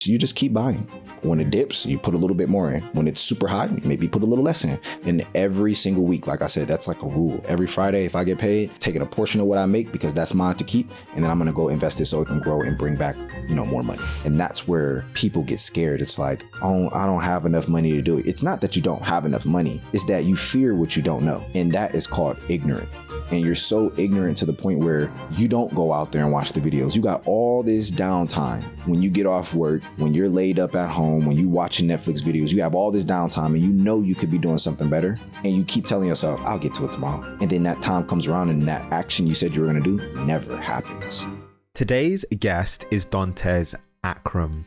So you just keep buying. When it dips, you put a little bit more in. When it's super hot, maybe put a little less in. And every single week, like I said, that's like a rule. Every Friday, if I get paid, taking a portion of what I make because that's mine to keep, and then I'm gonna go invest it so it can grow and bring back, more money. And that's where people get scared. It's like, oh, I don't have enough money to do it. It's not that you don't have enough money. It's that you fear what you don't know. And that is called ignorant. And you're so ignorant to the point where you don't go out there and watch the videos. You got all this downtime when you get off work, when you're laid up at home, when you watching Netflix videos, you have all this downtime and you could be doing something better. And you keep telling yourself, I'll get to it tomorrow. And then that time comes around and that action you said you were going to do never happens. Today's guest is Dontez Akram.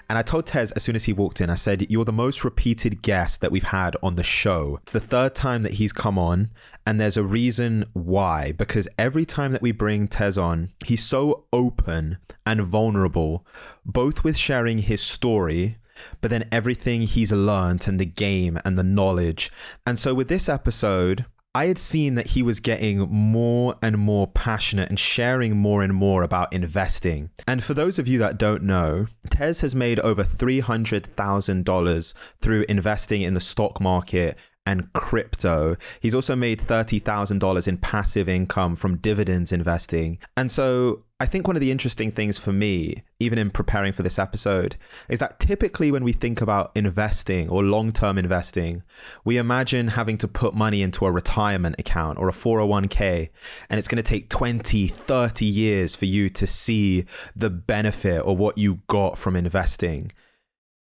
And I told Tez as soon as he walked in, I said, you're the most repeated guest that we've had on the show. It's the third time that he's come on, and there's a reason why. Because every time that we bring Tez on, he's so open and vulnerable, both with sharing his story, but then everything he's learned and the game and the knowledge. And so with this episode, I had seen that he was getting more and more passionate and sharing more and more about investing. And for those of you that don't know, Tez has made over $300,000 through investing in the stock market and crypto. He's also made $30,000 in passive income from dividends investing. And so I think one of the interesting things for me, even in preparing for this episode, is that typically when we think about investing or long-term investing, we imagine having to put money into a retirement account or a 401k, and it's going to take 20, 30 years for you to see the benefit or what you got from investing.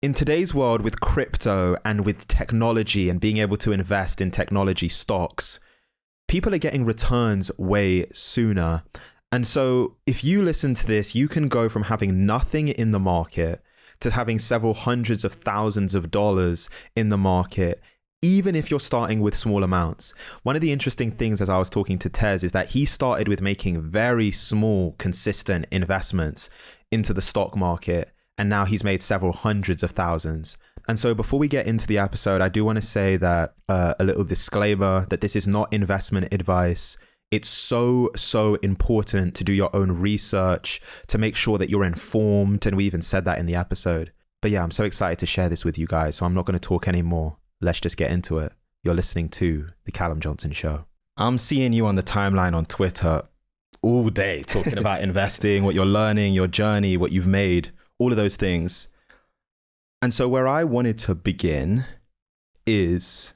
In today's world with crypto and with technology and being able to invest in technology stocks, people are getting returns way sooner. And so if you listen to this, you can go from having nothing in the market to having several hundreds of thousands of dollars in the market, even if you're starting with small amounts. One of the interesting things as I was talking to Tez is that he started with making very small, consistent investments into the stock market. And now he's made several hundreds of thousands. And so before we get into the episode, I do want to say that a little disclaimer that this is not investment advice. It's so important to do your own research, to make sure that you're informed. And we even said that in the episode. But yeah, I'm so excited to share this with you guys. So I'm not going to talk anymore. Let's just get into it. You're listening to The Callum Johnson Show. I'm seeing you on the timeline on Twitter all day talking about investing, what you're learning, your journey, what you've made, all of those things. And so where I wanted to begin is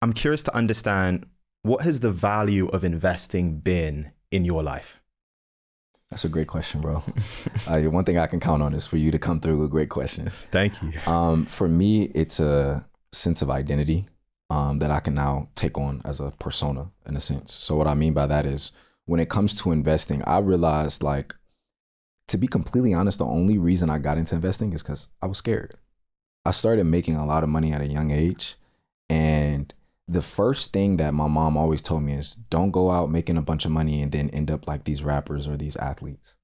I'm curious to understand, what has the value of investing been in your life? That's a great question, bro. One thing I can count on is for you to come through with great questions. Thank you. For me, it's a sense of identity that I can now take on as a persona in a sense. So what I mean by that is when it comes to investing, I realized, like, to be completely honest, the only reason I got into investing is because I was scared. I started making a lot of money at a young age. And the first thing that my mom always told me is, don't go out making a bunch of money and then end up like these rappers or these athletes.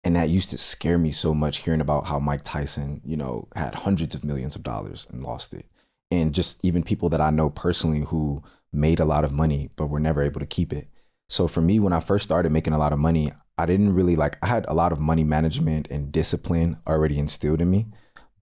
And that used to scare me so much, hearing about how Mike Tyson, had hundreds of millions of dollars and lost it. And just even people that I know personally who made a lot of money, but were never able to keep it. So for me, when I first started making a lot of money, I didn't really I had a lot of money management and discipline already instilled in me,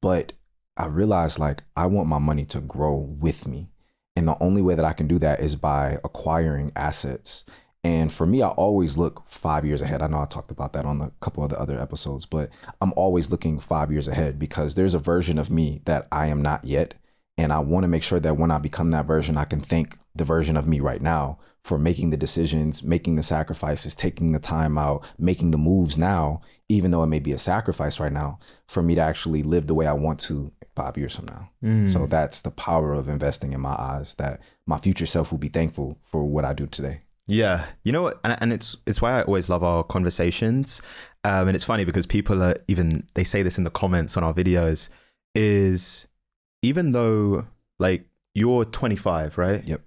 but I realized I want my money to grow with me. And the only way that I can do that is by acquiring assets. And for me, I always look 5 years ahead. I know I talked about that on a couple of the other episodes, but I'm always looking 5 years ahead because there's a version of me that I am not yet. And I want to make sure that when I become that version, I can thank the version of me right now for making the decisions, making the sacrifices, taking the time out, making the moves now, even though it may be a sacrifice right now, for me to actually live the way I want to 5 years from now. So that's the power of investing in my eyes, that my future self will be thankful for what I do today. Yeah. You know what? And it's why I always love our conversations. And it's funny because people are they say this in the comments on our videos, is even though you're 25, right? Yep.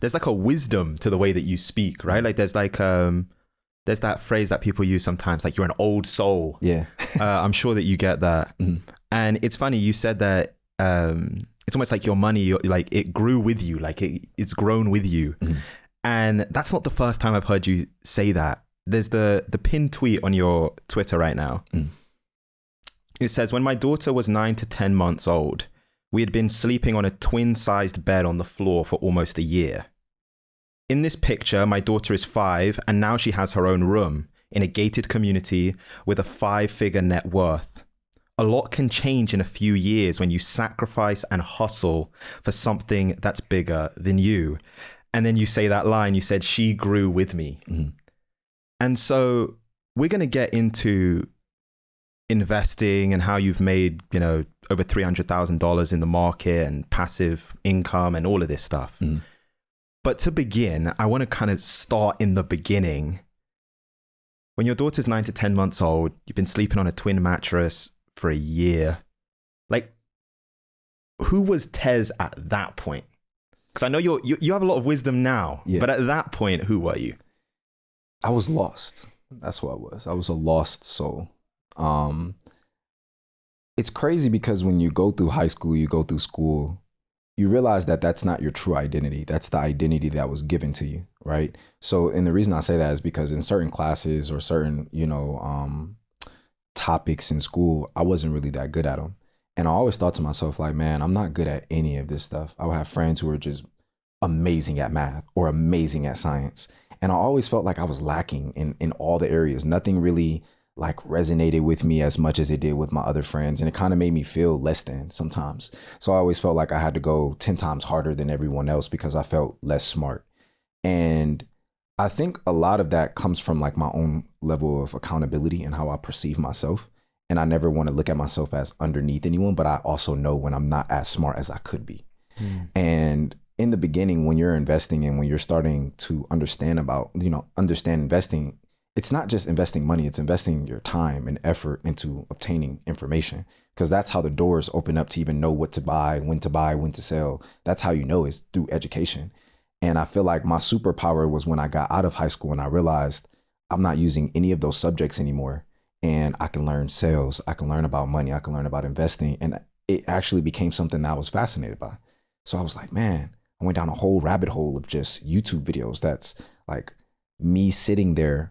There's a wisdom to the way that you speak, right? There's there's that phrase that people use sometimes, you're an old soul. Yeah. I'm sure that you get that. Mm-hmm. And it's funny, you said that it's almost like your money, it grew with you, it's grown with you. Mm-hmm. And that's not the first time I've heard you say that. There's the pinned tweet on your Twitter right now. Mm. It says, when my daughter was 9 to 10 months old, we had been sleeping on a twin-sized bed on the floor for almost a year. In this picture, my daughter is 5 and now she has her own room in a gated community with a 5-figure net worth. A lot can change in a few years when you sacrifice and hustle for something that's bigger than you. And then you say that line, you said, she grew with me. Mm-hmm. And so we're going to get into investing and how you've made, over $300,000 in the market and passive income and all of this stuff. Mm-hmm. But to begin, I want to kind of start in the beginning. When your daughter's 9 to 10 months old, you've been sleeping on a twin mattress for a year. Like, who was Tez at that point? Because I know you have a lot of wisdom now, but at that point, who were you? I was lost. That's what I was. I was a lost soul. It's crazy because when you go through high school, you go through school, you realize that that's not your true identity. That's the identity that was given to you, right? So, and the reason I say that is because in certain classes or certain, topics in school, I wasn't really that good at them. And I always thought to myself, like, man, I'm not good at any of this stuff. I would have friends who were just amazing at math or amazing at science. And I always felt like I was lacking in all the areas. Nothing really like resonated with me as much as it did with my other friends. And it kind of made me feel less than sometimes. So I always felt like I had to go 10 times harder than everyone else because I felt less smart. And I think a lot of that comes from like my own level of accountability and how I perceive myself. And I never want to look at myself as underneath anyone, but I also know when I'm not as smart as I could be. And in the beginning, when you're investing and when you're starting to understand investing, it's not just investing money, it's investing your time and effort into obtaining information, because that's how the doors open up to even know what to buy, when to sell. That's how you know, is through education. And I feel like my superpower was when I got out of high school and I realized I'm not using any of those subjects anymore. And I can learn sales, I can learn about money, I can learn about investing. And it actually became something that I was fascinated by. So I was like, man, I went down a whole rabbit hole of just YouTube videos. That's like me sitting there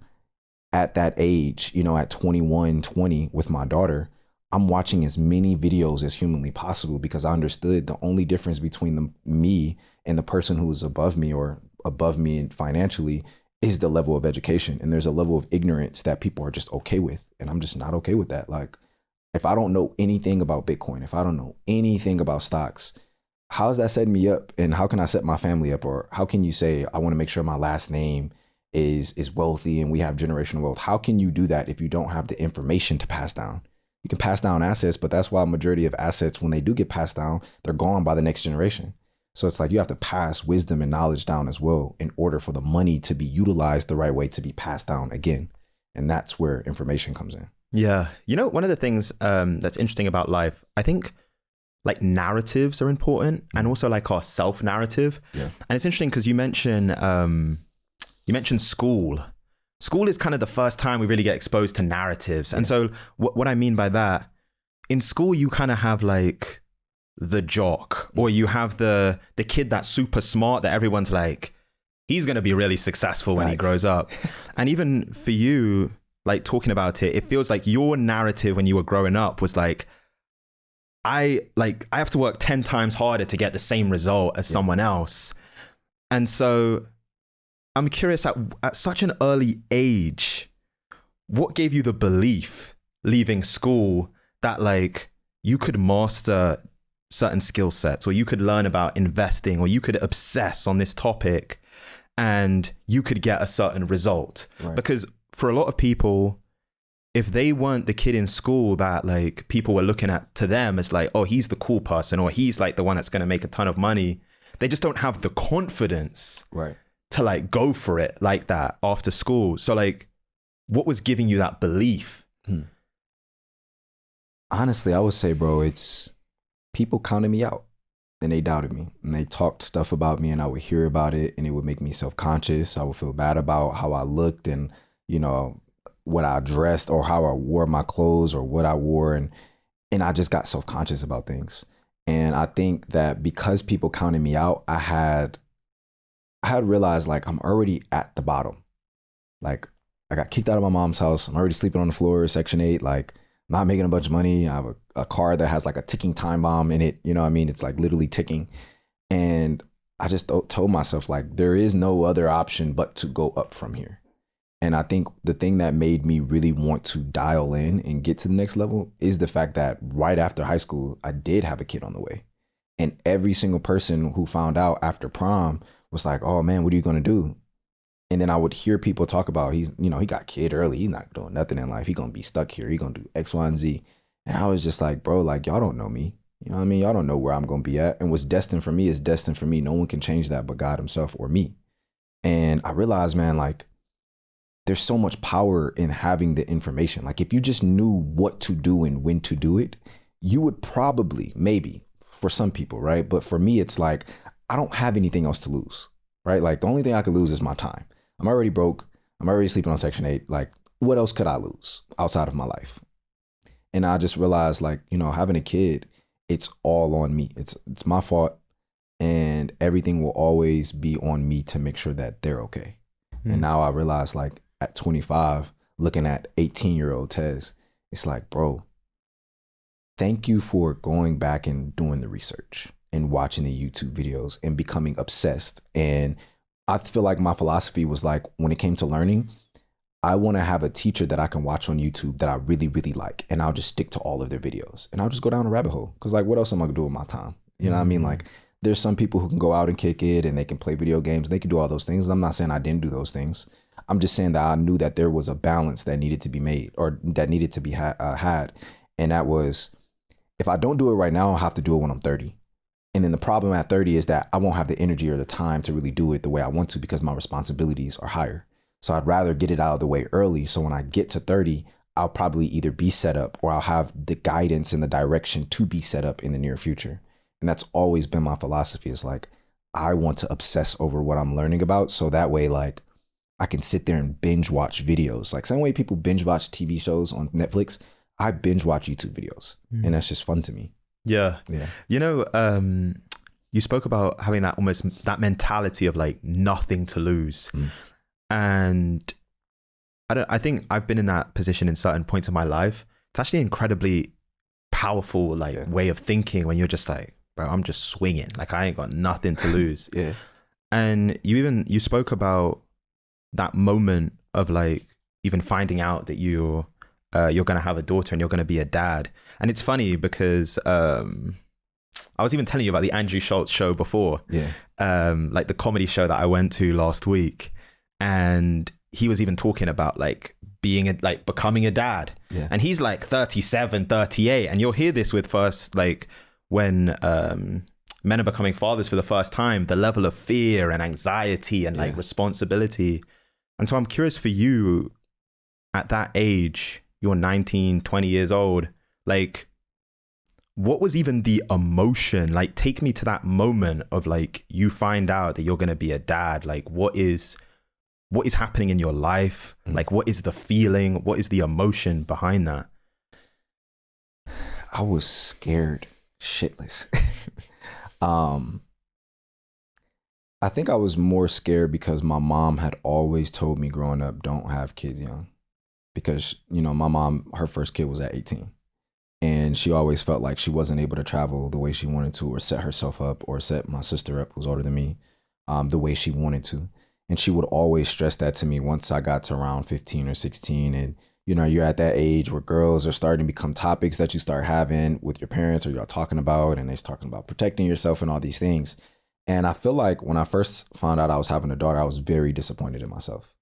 at that age, at 21, 20 with my daughter. I'm watching as many videos as humanly possible because I understood the only difference between me and the person who was above me or above me financially is the level of education. And there's a level of ignorance that people are just okay with. And I'm just not okay with that. Like, if I don't know anything about Bitcoin, if I don't know anything about stocks, how is that setting me up? And how can I set my family up? Or how can you say, I want to make sure my last name is wealthy and we have generational wealth? How can you do that if you don't have the information to pass down? You can pass down assets, but that's why a majority of assets, when they do get passed down, they're gone by the next generation. So it's like you have to pass wisdom and knowledge down as well in order for the money to be utilized the right way to be passed down again. And that's where information comes in. Yeah. One of the things that's interesting about life, I think like narratives are important, and also like our self-narrative. Yeah. And it's interesting because you mentioned school. School is kind of the first time we really get exposed to narratives. And so what I mean by that, in school, you kind of have like the jock, or you have the kid that's super smart that everyone's like, he's going to be really successful when he grows up. And even for you, like talking about it, it feels like your narrative when you were growing up was like, I have to work 10 times harder to get the same result as someone else. And so I'm curious, at such an early age, what gave you the belief leaving school that like you could master certain skill sets, or you could learn about investing, or you could obsess on this topic and you could get a certain result? Right. Because for a lot of people, if they weren't the kid in school that like people were looking at to them as like, oh, he's the cool person, or he's like the one that's going to make a ton of money, they just don't have the confidence to like go for it like that after school. So like, what was giving you that belief? Honestly, I would say, bro, it's people counted me out and they doubted me and they talked stuff about me, and I would hear about it and it would make me self-conscious. I would feel bad about how I looked and, what I dressed or how I wore my clothes or what I wore. And I just got self-conscious about things. And I think that because people counted me out, I had realized like I'm already at the bottom. Like I got kicked out of my mom's house. I'm already sleeping on the floor, Section 8. Like not making a bunch of money. I have a car that has like a ticking time bomb in it. You know what I mean? It's like literally ticking. And I just told myself like, there is no other option but to go up from here. And I think the thing that made me really want to dial in and get to the next level is the fact that right after high school, I did have a kid on the way. And every single person who found out after prom was like, oh man, what are you going to do? And then I would hear people talk about he got a kid early. He's not doing nothing in life. He's going to be stuck here. He's going to do X, Y, and Z. And I was just like, bro, like y'all don't know me. You know what I mean? Y'all don't know where I'm going to be at. And what's destined for me is destined for me. No one can change that but God himself or me. And I realized, man, like, there's so much power in having the information. Like if you just knew what to do and when to do it, you would probably, maybe for some people, right? But for me, it's like, I don't have anything else to lose, right? Like the only thing I could lose is my time. I'm already broke. I'm already sleeping on Section 8. Like what else could I lose outside of my life? And I just realized like, having a kid, it's all on me. It's my fault. And everything will always be on me to make sure that they're okay. And now I realize like, at 25, looking at 18-year-old Tez, it's like, bro, thank you for going back and doing the research and watching the YouTube videos and becoming obsessed. And I feel like my philosophy was like, when it came to learning, I want to have a teacher that I can watch on YouTube that I really, really like. And I'll just stick to all of their videos and I'll just go down a rabbit hole. Cause like, what else am I gonna do with my time? You know what I mean? Like there's some people who can go out and kick it and they can play video games. They can do all those things. And I'm not saying I didn't do those things. I'm just saying that I knew that there was a balance that needed to be made or that needed to be had. And that was, if I don't do it right now, I'll have to do it when I'm 30. And then the problem at 30 is that I won't have the energy or the time to really do it the way I want to because my responsibilities are higher. So I'd rather get it out of the way early. So when I get to 30, I'll probably either be set up or I'll have the guidance and the direction to be set up in the near future. And that's always been my philosophy. Is like, I want to obsess over what I'm learning about. So that way, like, I can sit there and binge watch videos. Like same way people binge watch TV shows on Netflix, I binge watch YouTube videos. And that's just fun to me. Yeah. You spoke about having that almost that mentality of like nothing to lose. And I think I've been in that position in certain points of my life. It's actually incredibly powerful, way of thinking when you're just like, bro, I'm just swinging. Like I ain't got nothing to lose. And you spoke about that moment of like even finding out that you're going to have a daughter and you're going to be a dad. And it's funny because I was even telling you about the Andrew Schultz show before, like the comedy show that I went to last week. And he was even talking about like becoming a dad. And he's like 37, 38. And you'll hear this with first, like when men are becoming fathers for the first time, the level of fear and anxiety and like responsibility. And so I'm curious for you at that age, you're 19, 20 years old, like what was even the emotion? Like take me to that moment of like, you find out that you're going to be a dad. Like what is happening in your life? Like what is the feeling? What is the emotion behind that? I was scared shitless. I think I was more scared because my mom had always told me growing up, don't have kids young. Because, my mom, her first kid was at 18. And she always felt like she wasn't able to travel the way she wanted to or set herself up or set my sister up, who's older than me, the way she wanted to. And she would always stress that to me once I got to around 15 or 16. And, you're at that age where girls are starting to become topics that you start having with your parents or you're talking about, and they're talking about protecting yourself and all these things. And I feel like when I first found out I was having a daughter, I was very disappointed in myself.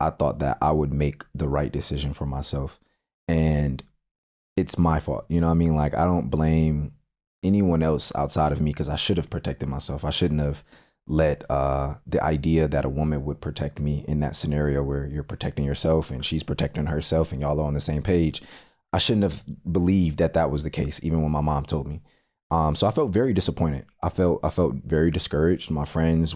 I thought that I would make the right decision for myself. And it's my fault. You know what I mean? Like, I don't blame anyone else outside of me because I should have protected myself. I shouldn't have let the idea that a woman would protect me in that scenario where you're protecting yourself and she's protecting herself and y'all are on the same page. I shouldn't have believed that that was the case, even when my mom told me. So I felt very disappointed. I felt very discouraged. My friends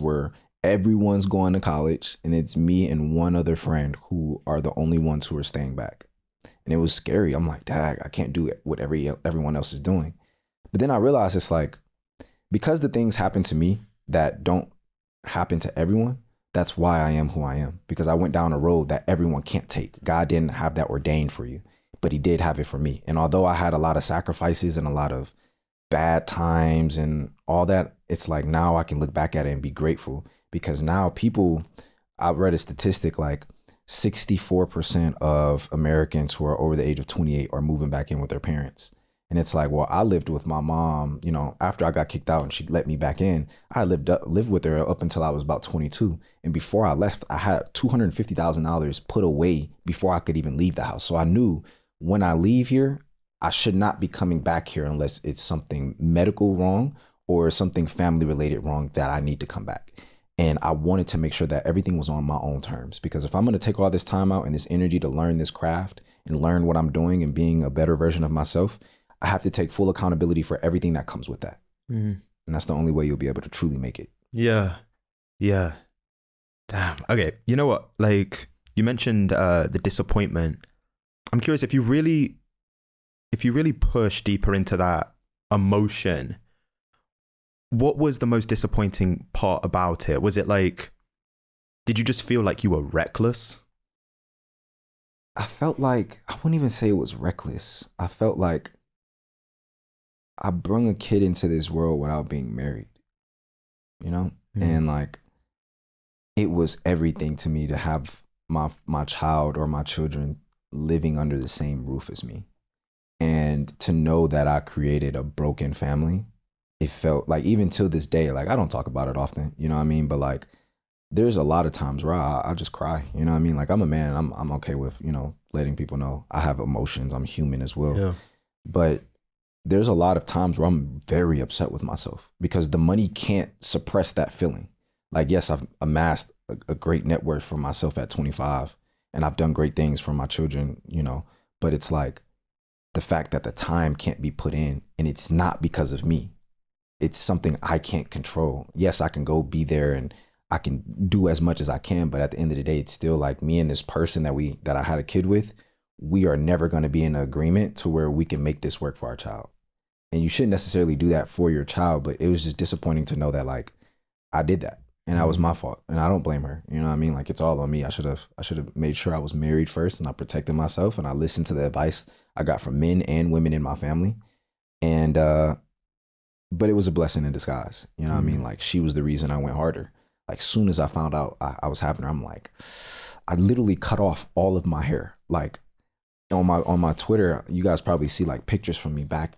everyone's going to college and it's me and one other friend who are the only ones who are staying back. And it was scary. I'm like, dang, I can't do what everyone else is doing. But then I realized it's like, because the things happen to me that don't happen to everyone, that's why I am who I am. Because I went down a road that everyone can't take. God didn't have that ordained for you. but he did have it for me. And although I had a lot of sacrifices and a lot of bad times and all that, it's like now I can look back at it and be grateful, because now people, I read a statistic like 64% of Americans who are over the age of 28 are moving back in with their parents. And it's like, well, I lived with my mom, you know, after I got kicked out and she let me back in. I lived with her up until I was about 22. And before I left, I had $250,000 put away before I could even leave the house. So I knew when I leave here, I should not be coming back here unless it's something medical wrong or something family related wrong that I need to come back. And I wanted to make sure that everything was on my own terms, because if I'm going to take all this time out and this energy to learn this craft and learn what I'm doing and being a better version of myself, I have to take full accountability for everything that comes with that. And that's the only way you'll be able to truly make it. Yeah. Yeah. Damn. Okay. You know what? Like you mentioned the disappointment. I'm curious if you really push deeper into that emotion, what was the most disappointing part about it? Was it like, did you just feel like you were reckless? I felt like, I wouldn't even say it was reckless. I felt like I brung a kid into this world without being married, you know? And like, it was everything to me to have my child or my children living under the same roof as me. And to know that I created a broken family, it felt like, even till this day, like I don't talk about it often, you know what I mean? But like, there's a lot of times where I just cry, you know what I mean? Like I'm a man, I'm okay with, you know, letting people know I have emotions, I'm human as well. Yeah. But there's a lot of times where I'm very upset with myself because the money can't suppress that feeling. Like, yes, I've amassed a great net worth for myself at 25 and I've done great things for my children, you know, but it's like the fact that the time can't be put in, and it's not because of me. It's something I can't control. Yes, I can go be there and I can do as much as I can, but at the end of the day, it's still like me and this person that I had a kid with, we are never going to be in agreement to where we can make this work for our child. And you shouldn't necessarily do that for your child, but it was just disappointing to know that like I did that and that was my fault, and I don't blame her. You know what I mean? Like it's all on me. I should have made sure I was married first and I protected myself and I listened to the advice I got from men and women in my family. And but it was a blessing in disguise. You know what I mean? Like she was the reason I went harder. Like soon as I found out I was having her, I'm like, I literally cut off all of my hair. Like on my Twitter, you guys probably see like pictures from me back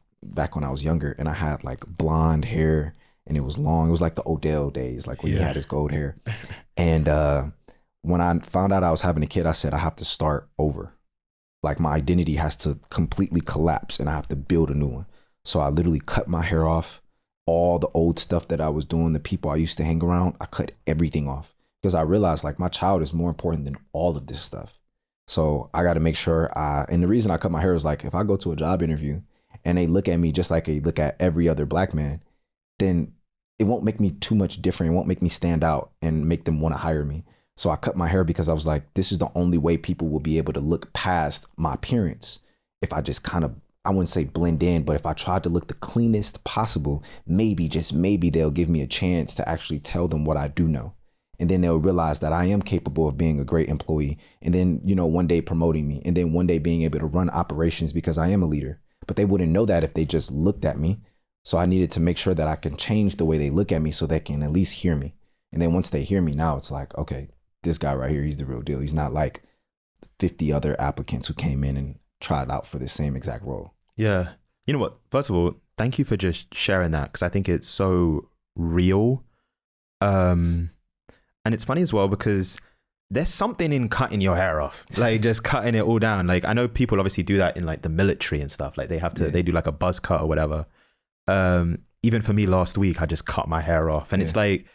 when I was younger, and I had like blonde hair and it was long. It was like the Odell days, like when he had his gold hair. And when I found out I was having a kid, I said, I have to start over. Like my identity has to completely collapse and I have to build a new one. So I literally cut my hair off. All the old stuff that I was doing, the people I used to hang around, I cut everything off because I realized like my child is more important than all of this stuff. So I got to make sure and the reason I cut my hair is like, if I go to a job interview and they look at me just like they look at every other black man, then it won't make me too much different. It won't make me stand out and make them want to hire me. So I cut my hair because I was like, this is the only way people will be able to look past my appearance. If I just kind of, I wouldn't say blend in, but if I tried to look the cleanest possible, maybe, just maybe they'll give me a chance to actually tell them what I do know. And then they'll realize that I am capable of being a great employee. And then, you know, one day promoting me and then one day being able to run operations because I am a leader. But they wouldn't know that if they just looked at me. So I needed to make sure that I can change the way they look at me so they can at least hear me. And then once they hear me, now it's like, okay, this guy right here, he's the real deal. He's not like 50 other applicants who came in and tried out for the same exact role. Yeah. You know what? First of all, thank you for just sharing that, because I think it's so real. And it's funny as well because there's something in cutting your hair off, like just cutting it all down. Like I know people obviously do that in like the military and stuff. Like they have to, they do like a buzz cut or whatever. Even for me last week, I just cut my hair off, and it's like,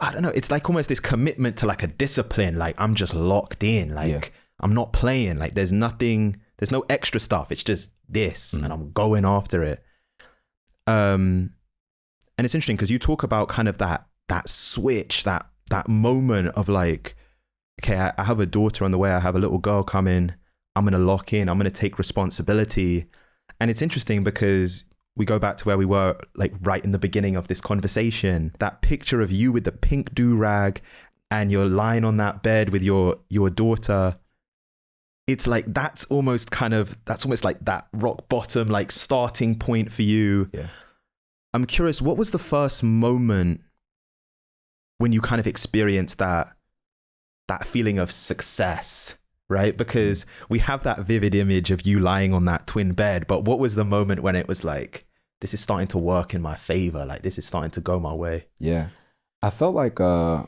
I don't know, it's like almost this commitment to like a discipline. Like I'm just locked in, like I'm not playing, like there's no extra stuff. It's just this and I'm going after it. And it's interesting because you talk about kind of that switch, that moment of like, okay, I have a daughter on the way. I have a little girl coming. I'm going to lock in. I'm going to take responsibility. And it's interesting because we go back to where we were like right in the beginning of this conversation, that picture of you with the pink do-rag and you're lying on that bed with your daughter. it's like that's almost like that rock bottom, like starting point for you. Yeah. I'm curious, what was the first moment when you kind of experienced that feeling of success, right? Because we have that vivid image of you lying on that twin bed, but what was the moment when it was like, this is starting to work in my favor, like this is starting to go my way? Yeah. I felt like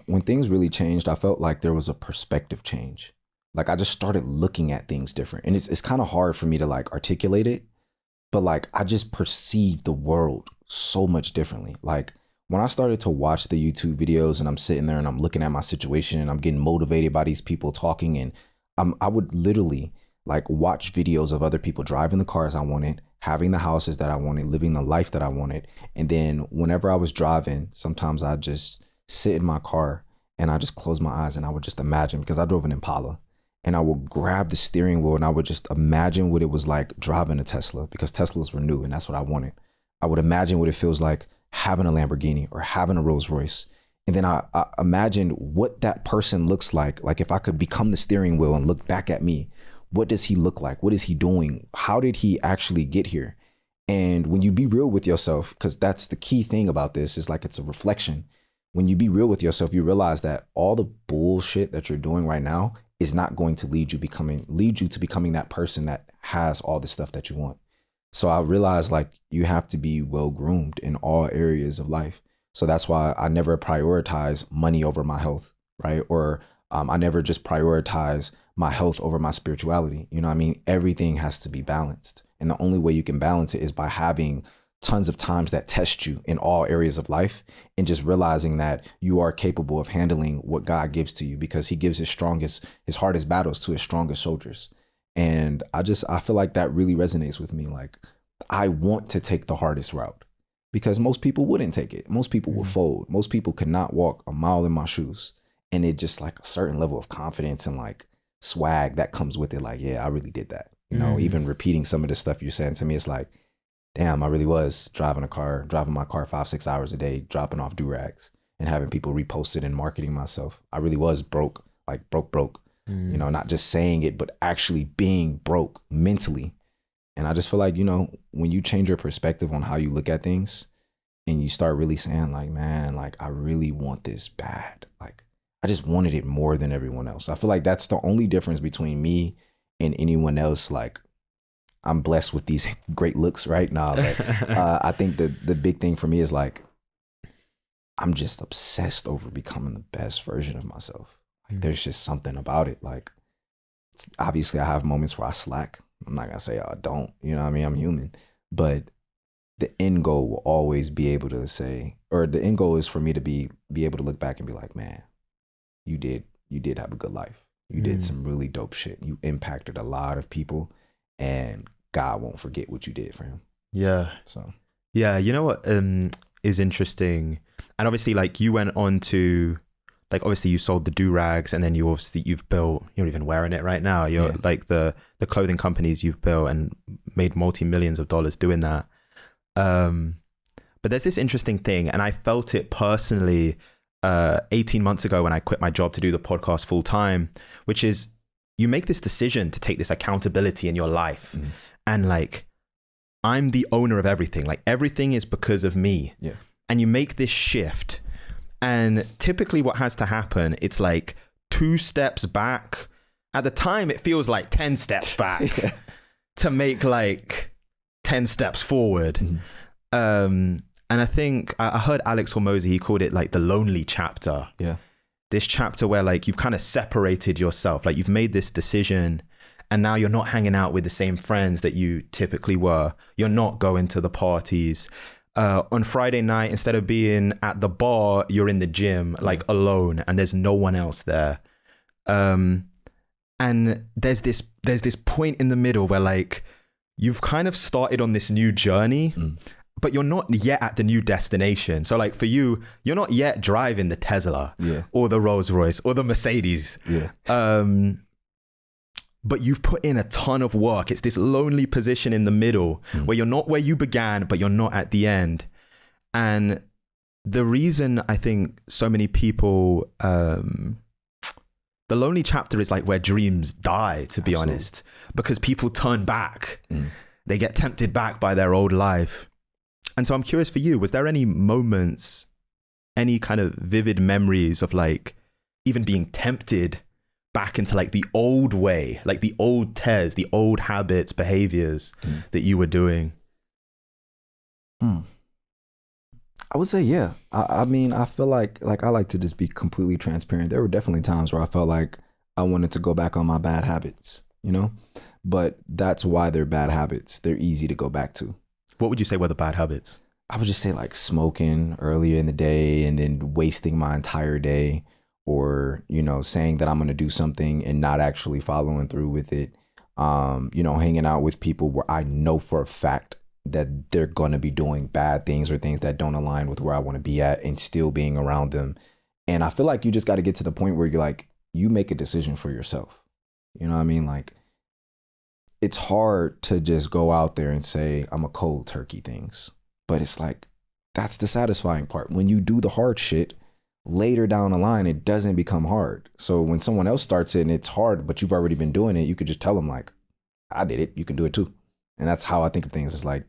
when things really changed, I felt like there was a perspective change. Like I just started looking at things different. And it's kind of hard for me to like articulate it, but like I just perceived the world so much differently. Like when I started to watch the YouTube videos and I'm sitting there and I'm looking at my situation and I'm getting motivated by these people talking, and I would literally like watch videos of other people driving the cars I wanted, having the houses that I wanted, living the life that I wanted. And then whenever I was driving, sometimes I'd just sit in my car and I just close my eyes and I would just imagine, because I drove an Impala, and I would grab the steering wheel and I would just imagine what it was like driving a Tesla, because Teslas were new and that's what I wanted. I would imagine what it feels like having a Lamborghini or having a Rolls Royce. And then I imagined what that person looks like if I could become the steering wheel and look back at me, what does he look like? What is he doing? How did he actually get here? And when you be real with yourself, because that's the key thing about this, is like it's a reflection. When you be real with yourself, you realize that all the bullshit that you're doing right now is not going to lead you to becoming that person that has all the stuff that you want. So I realized like you have to be well groomed in all areas of life. So that's why I never prioritize money over my health, right? Or I never just prioritize my health over my spirituality. You know what I mean? Everything has to be balanced. And the only way you can balance it is by having tons of times that test you in all areas of life, and just realizing that you are capable of handling what God gives to you, because he gives his hardest battles to his strongest soldiers. And I feel like that really resonates with me. Like I want to take the hardest route, because most people wouldn't take it. Most people would fold. Most people could not walk a mile in my shoes. And it just like a certain level of confidence and like swag that comes with it. Like, yeah, I really did that. You know, even repeating some of the stuff you're saying to me, it's like, damn, I really was driving my car 5-6 hours a day, dropping off do-rags and having people repost it and marketing myself. I really was broke, like broke, you know, not just saying it, but actually being broke mentally. And I just feel like, you know, when you change your perspective on how you look at things and you start really saying like, man, like I really want this bad. Like I just wanted it more than everyone else. I feel like that's the only difference between me and anyone else. Like I'm blessed with these great looks, right? Nah, but I think the big thing for me is like, I'm just obsessed over becoming the best version of myself. Like there's just something about it. Like obviously I have moments where I slack. I'm not gonna say I don't, you know what I mean? I'm human, but the end goal will always be able to say, or the end goal is for me to be able to look back and be like, man, you did have a good life. You did some really dope shit. You impacted a lot of people, and God won't forget what you did for him. Yeah. So, yeah, you know what is interesting? And obviously like you went on to, like obviously you sold the do-rags, and then you've built, you're even wearing it right now. You're like the clothing companies you've built and made multi-millions of dollars doing that. But there's this interesting thing, and I felt it personally 18 months ago when I quit my job to do the podcast full time, which is you make this decision to take this accountability in your life. And like, I'm the owner of everything. Like everything is because of me. Yeah. And you make this shift. And typically what has to happen, it's like 2 steps back. At the time, it feels like 10 steps back to make like 10 steps forward. And I think I heard Alex Hormozy, he called it like the lonely chapter. Yeah. This chapter where like you've kind of separated yourself, like you've made this decision, and now you're not hanging out with the same friends that you typically were. You're not going to the parties. On Friday night, instead of being at the bar, you're in the gym, like alone, and there's no one else there. And there's this point in the middle where like you've kind of started on this new journey, but you're not yet at the new destination. So like for you, you're not yet driving the Tesla or the Rolls Royce or the Mercedes. But you've put in a ton of work. It's this lonely position in the middle where you're not where you began, but you're not at the end. And the reason I think so many people the lonely chapter is like where dreams die, to be Absolutely. honest, because people turn back. They get tempted back by their old life. And so I'm curious for you, was there any moments, any kind of vivid memories of like even being tempted back into like the old way, like the old Tez, the old habits, behaviors that you were doing? I would say, yeah. I mean, I feel like I like to just be completely transparent. There were definitely times where I felt like I wanted to go back on my bad habits, you know? But that's why they're bad habits. They're easy to go back to. What would you say were the bad habits? I would just say like smoking earlier in the day and then wasting my entire day, or, you know, saying that I'm going to do something and not actually following through with it. You know, hanging out with people where I know for a fact that they're going to be doing bad things or things that don't align with where I want to be at, and still being around them. And I feel like you just got to get to the point where you're like, you make a decision for yourself. You know what I mean? Like, it's hard to just go out there and say, I'm a cold turkey things. But it's like, that's the satisfying part. When you do the hard shit, later down the line, it doesn't become hard. So when someone else starts it and it's hard, but you've already been doing it, you could just tell them like, I did it. You can do it too. And that's how I think of things. It's like,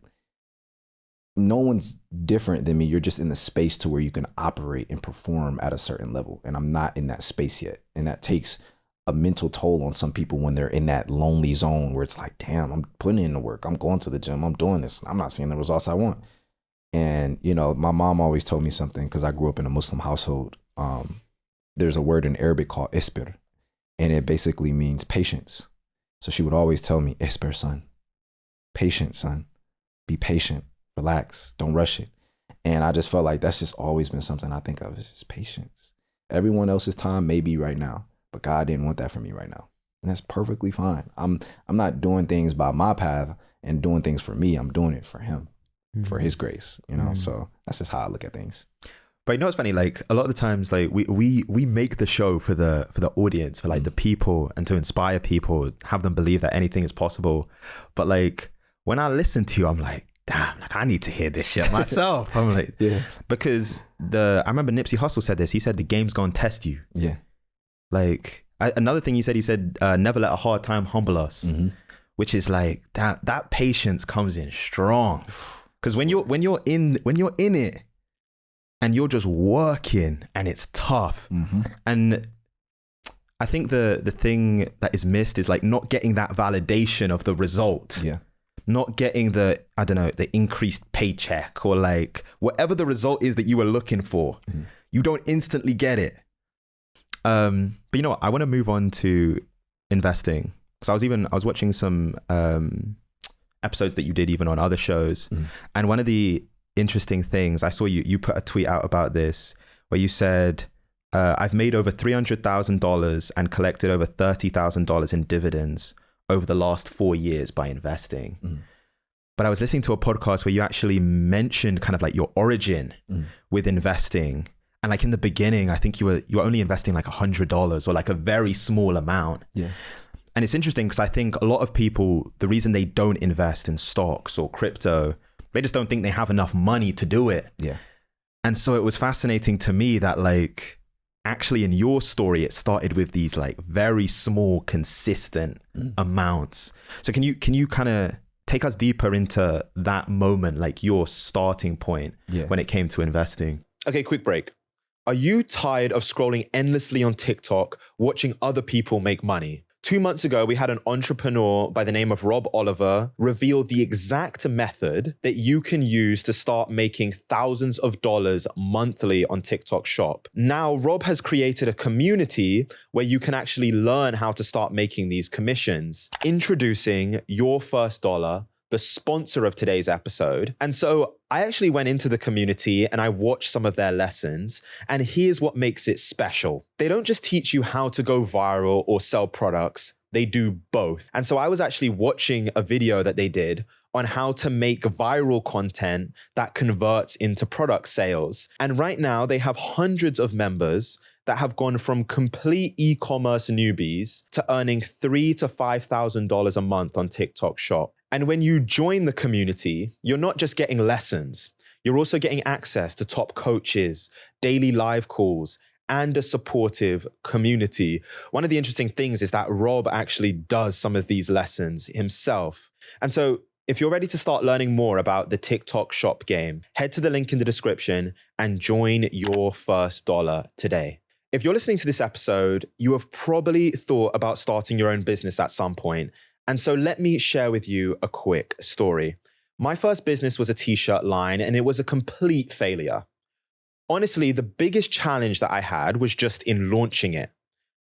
no one's different than me. You're just in the space to where you can operate and perform at a certain level. And I'm not in that space yet. And that takes a mental toll on some people when they're in that lonely zone where it's like, damn, I'm putting in the work. I'm going to the gym. I'm doing this. I'm not seeing the results I want. And, you know, my mom always told me something, because I grew up in a Muslim household. There's a word in Arabic called isbir, and it basically means patience. So she would always tell me, isbir, son. Patience, son. Be patient. Relax. Don't rush it. And I just felt like that's just always been something I think of, is just patience. Everyone else's time may be right now, but God didn't want that for me right now. And that's perfectly fine. I'm not doing things by my path and doing things for me. I'm doing it for him, for his grace, you know? So that's just how I look at things. But you know what's funny? Like, a lot of the times, like we make the show for the audience, for like the people, and to inspire people, have them believe that anything is possible. But like, when I listen to you, I'm like, damn, like I need to hear this shit myself. I'm like, Yeah. Because I remember Nipsey Hussle said this. He said, the game's gonna test you. Yeah. Like, another thing he said, never let a hard time humble us, which is like that patience comes in strong. Because when you're in it and you're just working and it's tough, and I think the thing that is missed is like not getting that validation of the result. Yeah. Not getting the increased paycheck, or like whatever the result is that you were looking for. You don't instantly get it. But you know what? I want to move on to investing. Because I was watching some episodes that you did even on other shows. And one of the interesting things, I saw you put a tweet out about this, where you said, I've made over $300,000 and collected over $30,000 in dividends over the last 4 years by investing. But I was listening to a podcast where you actually mentioned kind of like your origin with investing. And like in the beginning, I think you were only investing like $100 or like a very small amount. Yeah. And it's interesting because I think a lot of people, the reason they don't invest in stocks or crypto, they just don't think they have enough money to do it. Yeah. And so it was fascinating to me that like, actually in your story, it started with these like very small, consistent amounts. So can you kind of take us deeper into that moment, like your starting point when it came to investing? Okay, quick break. Are you tired of scrolling endlessly on TikTok, watching other people make money? 2 months ago, we had an entrepreneur by the name of Rob Oliver reveal the exact method that you can use to start making thousands of dollars monthly on TikTok Shop. Now, Rob has created a community where you can actually learn how to start making these commissions. Introducing Your First Dollar, the sponsor of today's episode. And so I actually went into the community and I watched some of their lessons, and here's what makes it special. They don't just teach you how to go viral or sell products, they do both. And so I was actually watching a video that they did on how to make viral content that converts into product sales. And right now they have hundreds of members that have gone from complete e-commerce newbies to earning $3,000 to $5,000 a month on TikTok Shop. And when you join the community, you're not just getting lessons, you're also getting access to top coaches, daily live calls, and a supportive community. One of the interesting things is that Rob actually does some of these lessons himself. And so if you're ready to start learning more about the TikTok shop game, head to the link in the description and join your first dollar today. If you're listening to this episode, you have probably thought about starting your own business at some point. And so let me share with you a quick story. My first business was a t-shirt line, and it was a complete failure. Honestly, the biggest challenge that I had was just in launching it.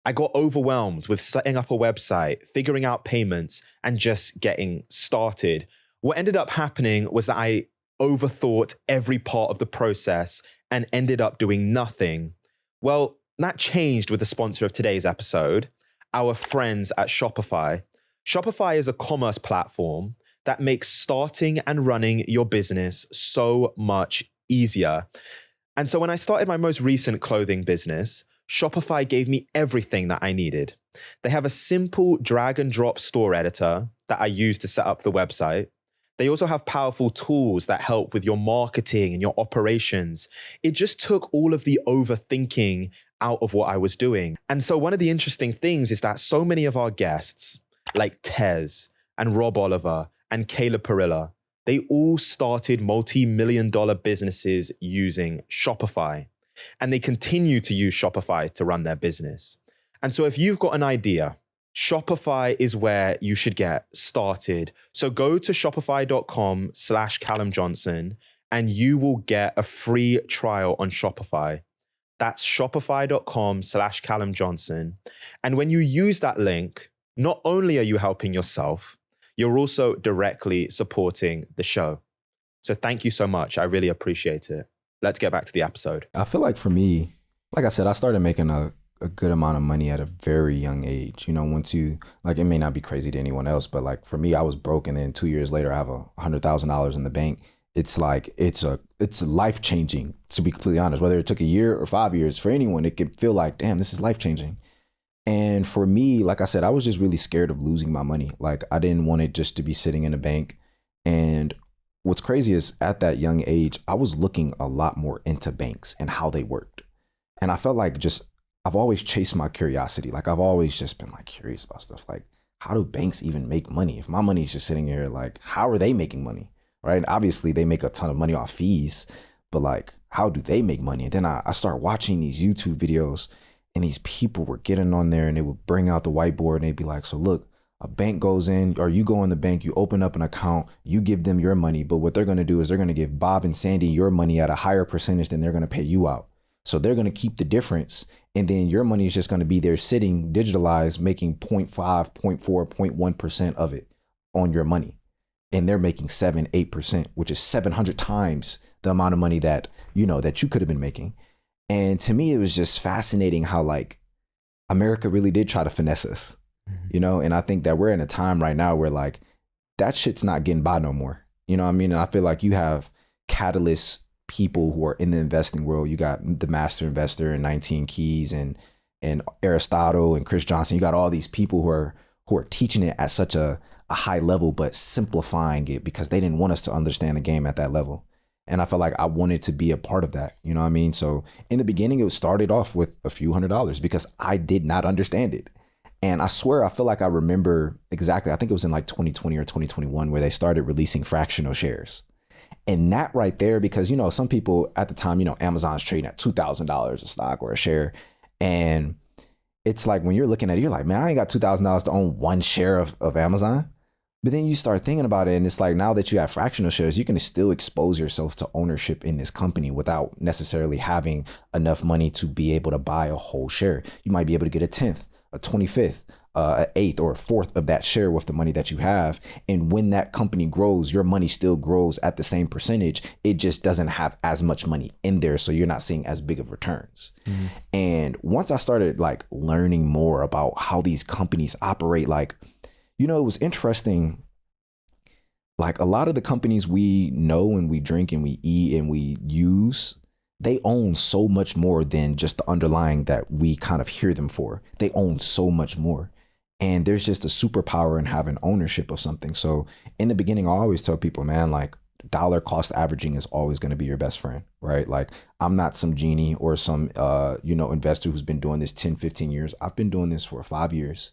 I got overwhelmed with setting up a website, figuring out payments, and just getting started. What ended up happening was that I overthought every part of the process and ended up doing nothing. Well, that changed with the sponsor of today's episode, our friends at Shopify. Shopify is a commerce platform that makes starting and running your business so much easier. And so when I started my most recent clothing business, Shopify gave me everything that I needed. They have a simple drag and drop store editor that I use to set up the website. They also have powerful tools that help with your marketing and your operations. It just took all of the overthinking out of what I was doing. And so one of the interesting things is that so many of our guests, like Tez and Rob Oliver and Kayla Perilla, they all started multi-million-dollar businesses using Shopify. And they continue to use Shopify to run their business. And so if you've got an idea, Shopify is where you should get started. So go to shopify.com/Callum Johnson and you will get a free trial on Shopify. That's shopify.com/Callum Johnson. And when you use that link, not only are you helping yourself, you're also directly supporting the show. So thank you so much. I really appreciate it. Let's get back to the episode. I feel like for me, like I said, I started making a good amount of money at a very young age. You know, once you, like, it may not be crazy to anyone else, but like for me, I was broke, and then 2 years later, I have $100,000 in the bank. It's like, it's life changing, to be completely honest. Whether it took a year or 5 years, for anyone, it could feel like, damn, this is life changing. And for me, like I said, I was just really scared of losing my money. Like, I didn't want it just to be sitting in a bank. And what's crazy is at that young age, I was looking a lot more into banks and how they worked. And I felt like I've always chased my curiosity. Like, I've always just been like curious about stuff. Like, how do banks even make money? If my money is just sitting here, like, how are they making money? Right? Obviously, they make a ton of money off fees, but like, how do they make money? And then I start watching these YouTube videos, and these people were getting on there, and they would bring out the whiteboard, and they'd be like, so look, a bank goes in, or you go in the bank, you open up an account, you give them your money. But what they're going to do is they're going to give Bob and Sandy your money at a higher percentage than they're going to pay you out. So they're going to keep the difference. And then your money is just going to be there sitting digitalized, making 0.5, 0.4, 0.1% of it on your money. And they're making 7-8%, which is 700 times the amount of money that, you know, that you could have been making. And to me, it was just fascinating how like America really did try to finesse us, you know? And I think that we're in a time right now where like that shit's not getting by no more. You know what I mean? And I feel like you have catalyst people who are in the investing world. You got the master investor and 19 Keys and Aristotle and Chris Johnson. You got all these people who are teaching it at such a high level, but simplifying it because they didn't want us to understand the game at that level. And I felt like I wanted to be a part of that. You know what I mean? So in the beginning, it started off with a few $100s because I did not understand it. And I swear, I feel like I remember exactly, I think it was in like 2020 or 2021 where they started releasing fractional shares. And that right there, because, you know, some people at the time, you know, Amazon's trading at $2,000 a stock or a share. And it's like when you're looking at it, you're like, man, I ain't got $2,000 to own one share of Amazon. But then you start thinking about it, and it's like now that you have fractional shares, you can still expose yourself to ownership in this company without necessarily having enough money to be able to buy a whole share. You might be able to get a 10th, a 25th, an 8th or a 4th of that share with the money that you have. And when that company grows, your money still grows at the same percentage. It just doesn't have as much money in there. So you're not seeing as big of returns. Mm-hmm. And once I started like learning more about how these companies operate, like, you know, it was interesting. Like a lot of the companies we know and we drink and we eat and we use, they own so much more than just the underlying that we kind of hear them for. They own so much more. And there's just a superpower in having ownership of something. So in the beginning, I always tell people, man, like, dollar cost averaging is always going to be your best friend, right? Like I'm not some genie or some, investor who's been doing this 10, 15 years. I've been doing this for 5 years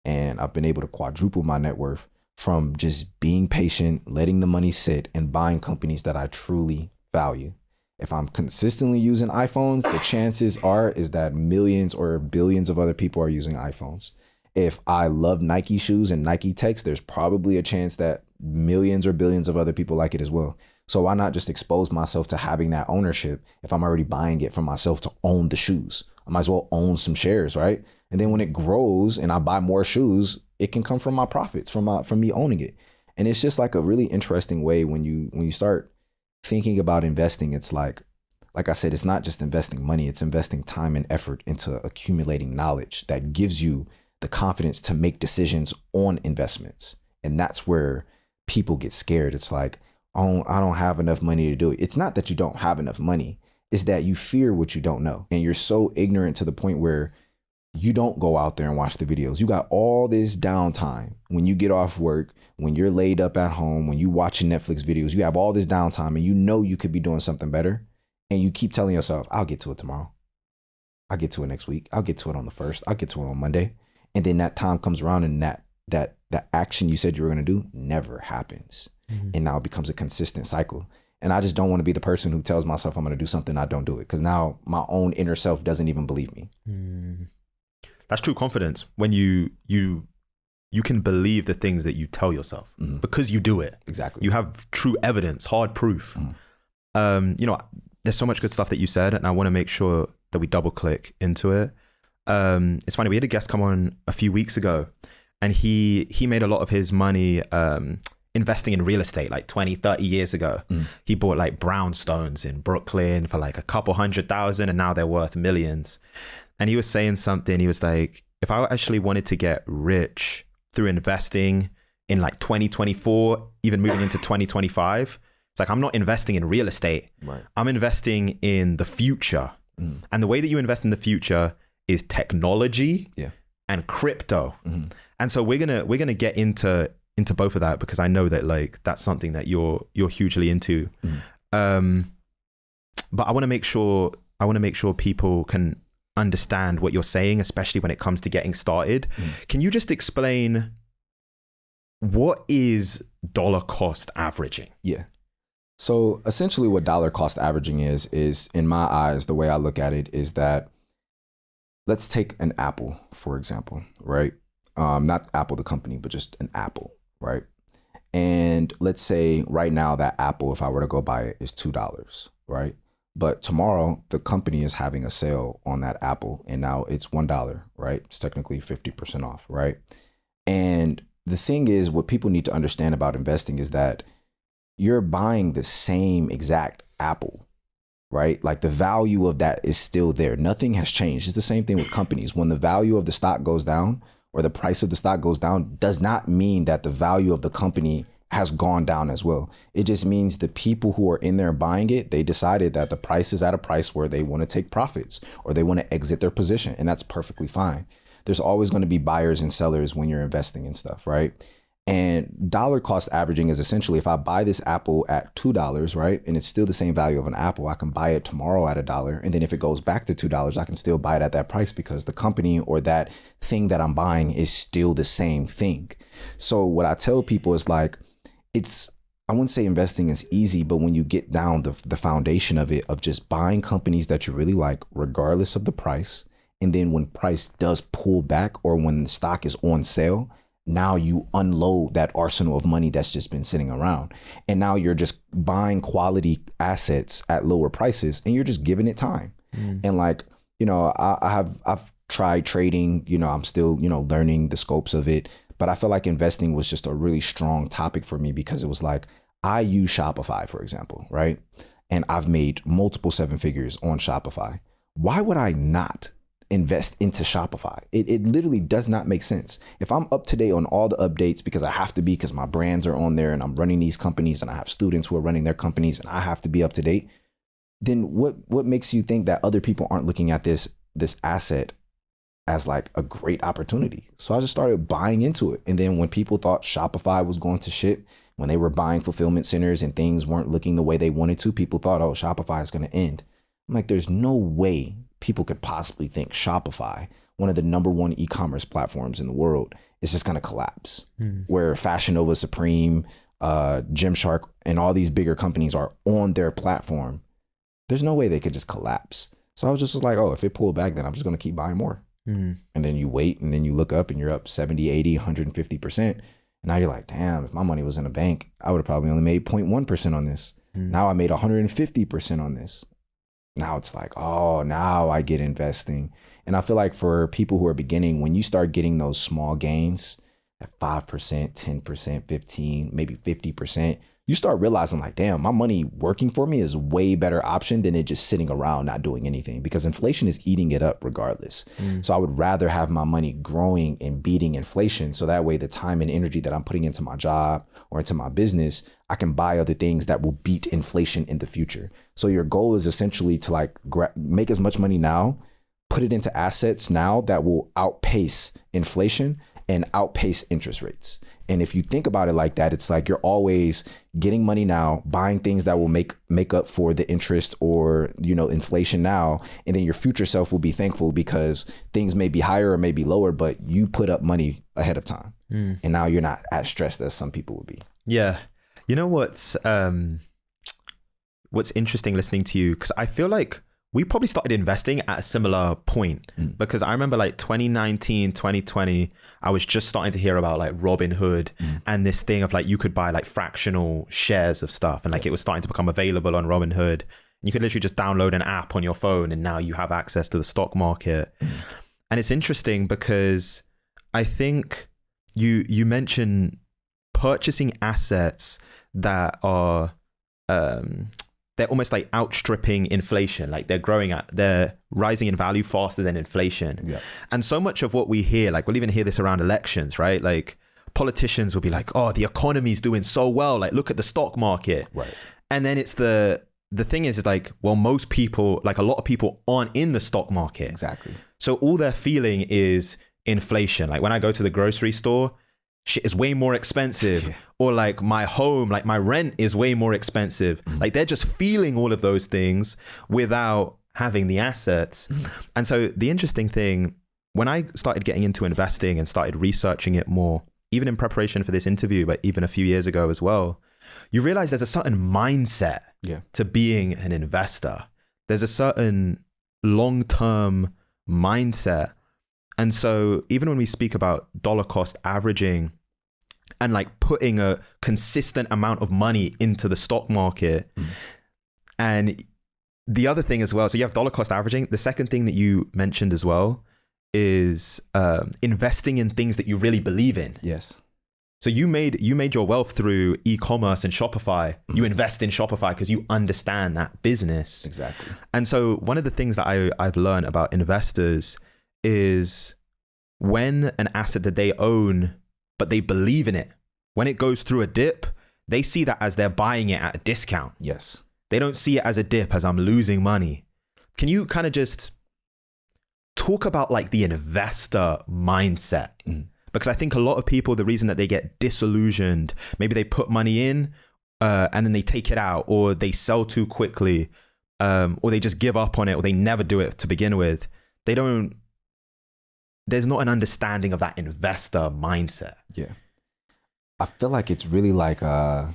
and I've been able to quadruple my net worth from just being patient, letting the money sit and buying companies that I truly value. If I'm consistently using iPhones, the chances is that millions or billions of other people are using iPhones. If I love Nike shoes and Nike techs, there's probably a chance that millions or billions of other people like it as well. So why not just expose myself to having that ownership if I'm already buying it for myself to own the shoes? I might as well own some shares, right? And then when it grows and I buy more shoes, it can come from my profits, from me owning it. And it's just like a really interesting way when you start thinking about investing. It's like I said, it's not just investing money, it's investing time and effort into accumulating knowledge that gives you the confidence to make decisions on investments. And that's where people get scared. It's like, oh, I don't have enough money to do it. It's not that you don't have enough money. It's that you fear what you don't know. And you're so ignorant to the point where you don't go out there and watch the videos. You got all this downtime when you get off work, when you're laid up at home, when you watching Netflix videos, you have all this downtime and you know you could be doing something better. And you keep telling yourself, I'll get to it tomorrow. I'll get to it next week. I'll get to it on the 1st. I'll get to it on Monday. And then that time comes around and that action you said you were going to do never happens. Mm-hmm. And now it becomes a consistent cycle. And I just don't want to be the person who tells myself I'm going to do something, I don't do it. Because now my own inner self doesn't even believe me. That's true confidence. When you can believe the things that you tell yourself because you do it. Exactly. You have true evidence, hard proof. There's so much good stuff that you said, and I want to make sure that we double click into it. It's funny, we had a guest come on a few weeks ago and he made a lot of his money investing in real estate like 20, 30 years ago. He bought like brownstones in Brooklyn for like a couple $100,000 and now they're worth millions. And he was saying something, he was like, if I actually wanted to get rich through investing in like 2024, even moving into 2025, it's like, I'm not investing in real estate. Right. I'm investing in the future. And the way that you invest in the future is technology and crypto. And so we're gonna get into both of that because I know that like that's something that you're hugely into. But I want to make sure people can understand what you're saying, especially when it comes to getting started. Can you just explain what is dollar cost averaging? Yeah. So essentially what dollar cost averaging is in my eyes, the way I look at it is that, let's take an apple, for example, right? Not Apple, the company, but just an apple, right? And let's say right now that apple, if I were to go buy it, is $2, right? But tomorrow the company is having a sale on that apple and now it's $1, right? It's technically 50% off, right? And the thing is, what people need to understand about investing is that you're buying the same exact apple, right? Like the value of that is still there. Nothing has changed. It's the same thing with companies. When the value of the stock goes down or the price of the stock goes down, does not mean that the value of the company has gone down as well. It just means the people who are in there buying it, they decided that the price is at a price where they want to take profits or they want to exit their position. And that's perfectly fine. There's always going to be buyers and sellers when you're investing in stuff, right? And dollar cost averaging is essentially, if I buy this apple at $2, right, and it's still the same value of an apple, I can buy it tomorrow at $1. And then if it goes back to $2, I can still buy it at that price because the company or that thing that I'm buying is still the same thing. So what I tell people is like, I wouldn't say investing is easy, but when you get down the foundation of it, of just buying companies that you really like, regardless of the price. And then when price does pull back or when the stock is on sale, now you unload that arsenal of money that's just been sitting around. And now you're just buying quality assets at lower prices and you're just giving it time. And like, I've tried trading, I'm still, learning the scopes of it. But I feel like investing was just a really strong topic for me because it was like, I use Shopify, for example, right? And I've made multiple 7 figures on Shopify. Why would I not invest into Shopify? It literally does not make sense. If I'm up to date on all the updates because I have to be, because my brands are on there and I'm running these companies and I have students who are running their companies and I have to be up to date, then what makes you think that other people aren't looking at this asset as like a great opportunity? So I just started buying into it. And then when people thought Shopify was going to shit, when they were buying fulfillment centers and things weren't looking the way they wanted to, people thought, oh, Shopify is going to end. I'm like, there's no way people could possibly think Shopify, one of the number one e-commerce platforms in the world, is just going to collapse. Where Fashion Nova, Supreme, Gymshark, and all these bigger companies are on their platform. There's no way they could just collapse. So I was just like, oh, if it pulled back, then I'm just going to keep buying more. And then you wait, and then you look up and you're up 70, 80, 150%. And now you're like, damn, if my money was in a bank, I would have probably only made 0.1% on this. Now I made 150% on this. Now it's like, oh, now I get investing. And I feel like for people who are beginning, when you start getting those small gains at 5%, 10%, 15, maybe 50%, you start realizing like, damn, my money working for me is a way better option than it just sitting around not doing anything, because inflation is eating it up regardless. So I would rather have my money growing and beating inflation. So that way the time and energy that I'm putting into my job or into my business, I can buy other things that will beat inflation in the future. So your goal is essentially to like make as much money now, put it into assets now that will outpace inflation and outpace interest rates. And if you think about it like that, it's like you're always getting money now, buying things that will make up for the interest or, you know, inflation now. And then your future self will be thankful because things may be higher or may be lower, but you put up money ahead of time. And now you're not as stressed as some people would be. Yeah. You know what's interesting listening to you? Because I feel like we probably started investing at a similar point, because I remember like 2019, 2020, I was just starting to hear about like Robinhood and this thing of like, you could buy like fractional shares of stuff, and like it was starting to become available on Robinhood. You could literally just download an app on your phone and now you have access to the stock market. And it's interesting because I think you mentioned purchasing assets that are, they're almost like outstripping inflation. Like they're rising in value faster than inflation. Yeah. And so much of what we hear, like we'll even hear this around elections, right? Like politicians will be like, oh, the economy's doing so well. Like look at the stock market. Right. And then it's the thing is like, well, most people, like a lot of people aren't in the stock market. Exactly. So all they're feeling is inflation. Like when I go to the grocery store, shit is way more expensive. Yeah. Or like my home, like my rent is way more expensive. Like they're just feeling all of those things without having the assets. And so the interesting thing, when I started getting into investing and started researching it more, even in preparation for this interview, but even a few years ago as well, you realize there's a certain mindset to being an investor. There's a certain long-term mindset. And so even when we speak about dollar cost averaging and like putting a consistent amount of money into the stock market, and the other thing as well, so you have dollar cost averaging. The second thing that you mentioned as well is investing in things that you really believe in. Yes. So you made your wealth through e-commerce and Shopify. You invest in Shopify because you understand that business. Exactly. And so one of the things that I've learned about investors is when an asset that they own, but they believe in it, when it goes through a dip, they see that as they're buying it at a discount. Yes. They don't see it as a dip, as I'm losing money. Can you kind of just talk about like the investor mindset? Because I think a lot of people, the reason that they get disillusioned, maybe they put money in and then they take it out, or they sell too quickly, or they just give up on it, or they never do it to begin with. There's not an understanding of that investor mindset. Yeah. I feel like it's really like I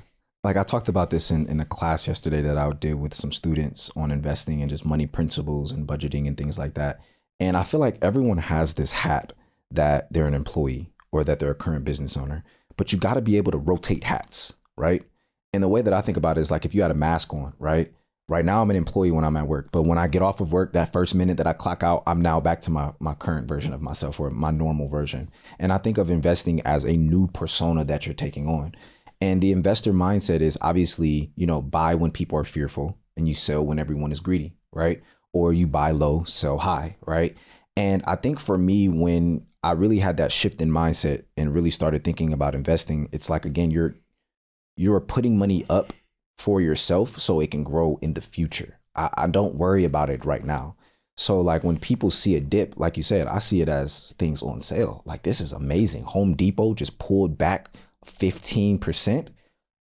talked about this in a class yesterday that I did with some students on investing and just money principles and budgeting and things like that. And I feel like everyone has this hat that they're an employee or that they're a current business owner, but you got to be able to rotate hats, right? And the way that I think about it is like if you had a mask on, right? Right now I'm an employee when I'm at work, but when I get off of work, that first minute that I clock out, I'm now back to my current version of myself, or my normal version. And I think of investing as a new persona that you're taking on. And the investor mindset is obviously, buy when people are fearful and you sell when everyone is greedy, right? Or you buy low, sell high, right? And I think for me, when I really had that shift in mindset and really started thinking about investing, it's like, again, you're putting money up for yourself so it can grow in the future. I don't worry about it right now. So like when people see a dip, like you said, I see it as things on sale. Like this is amazing. Home Depot just pulled back 15%.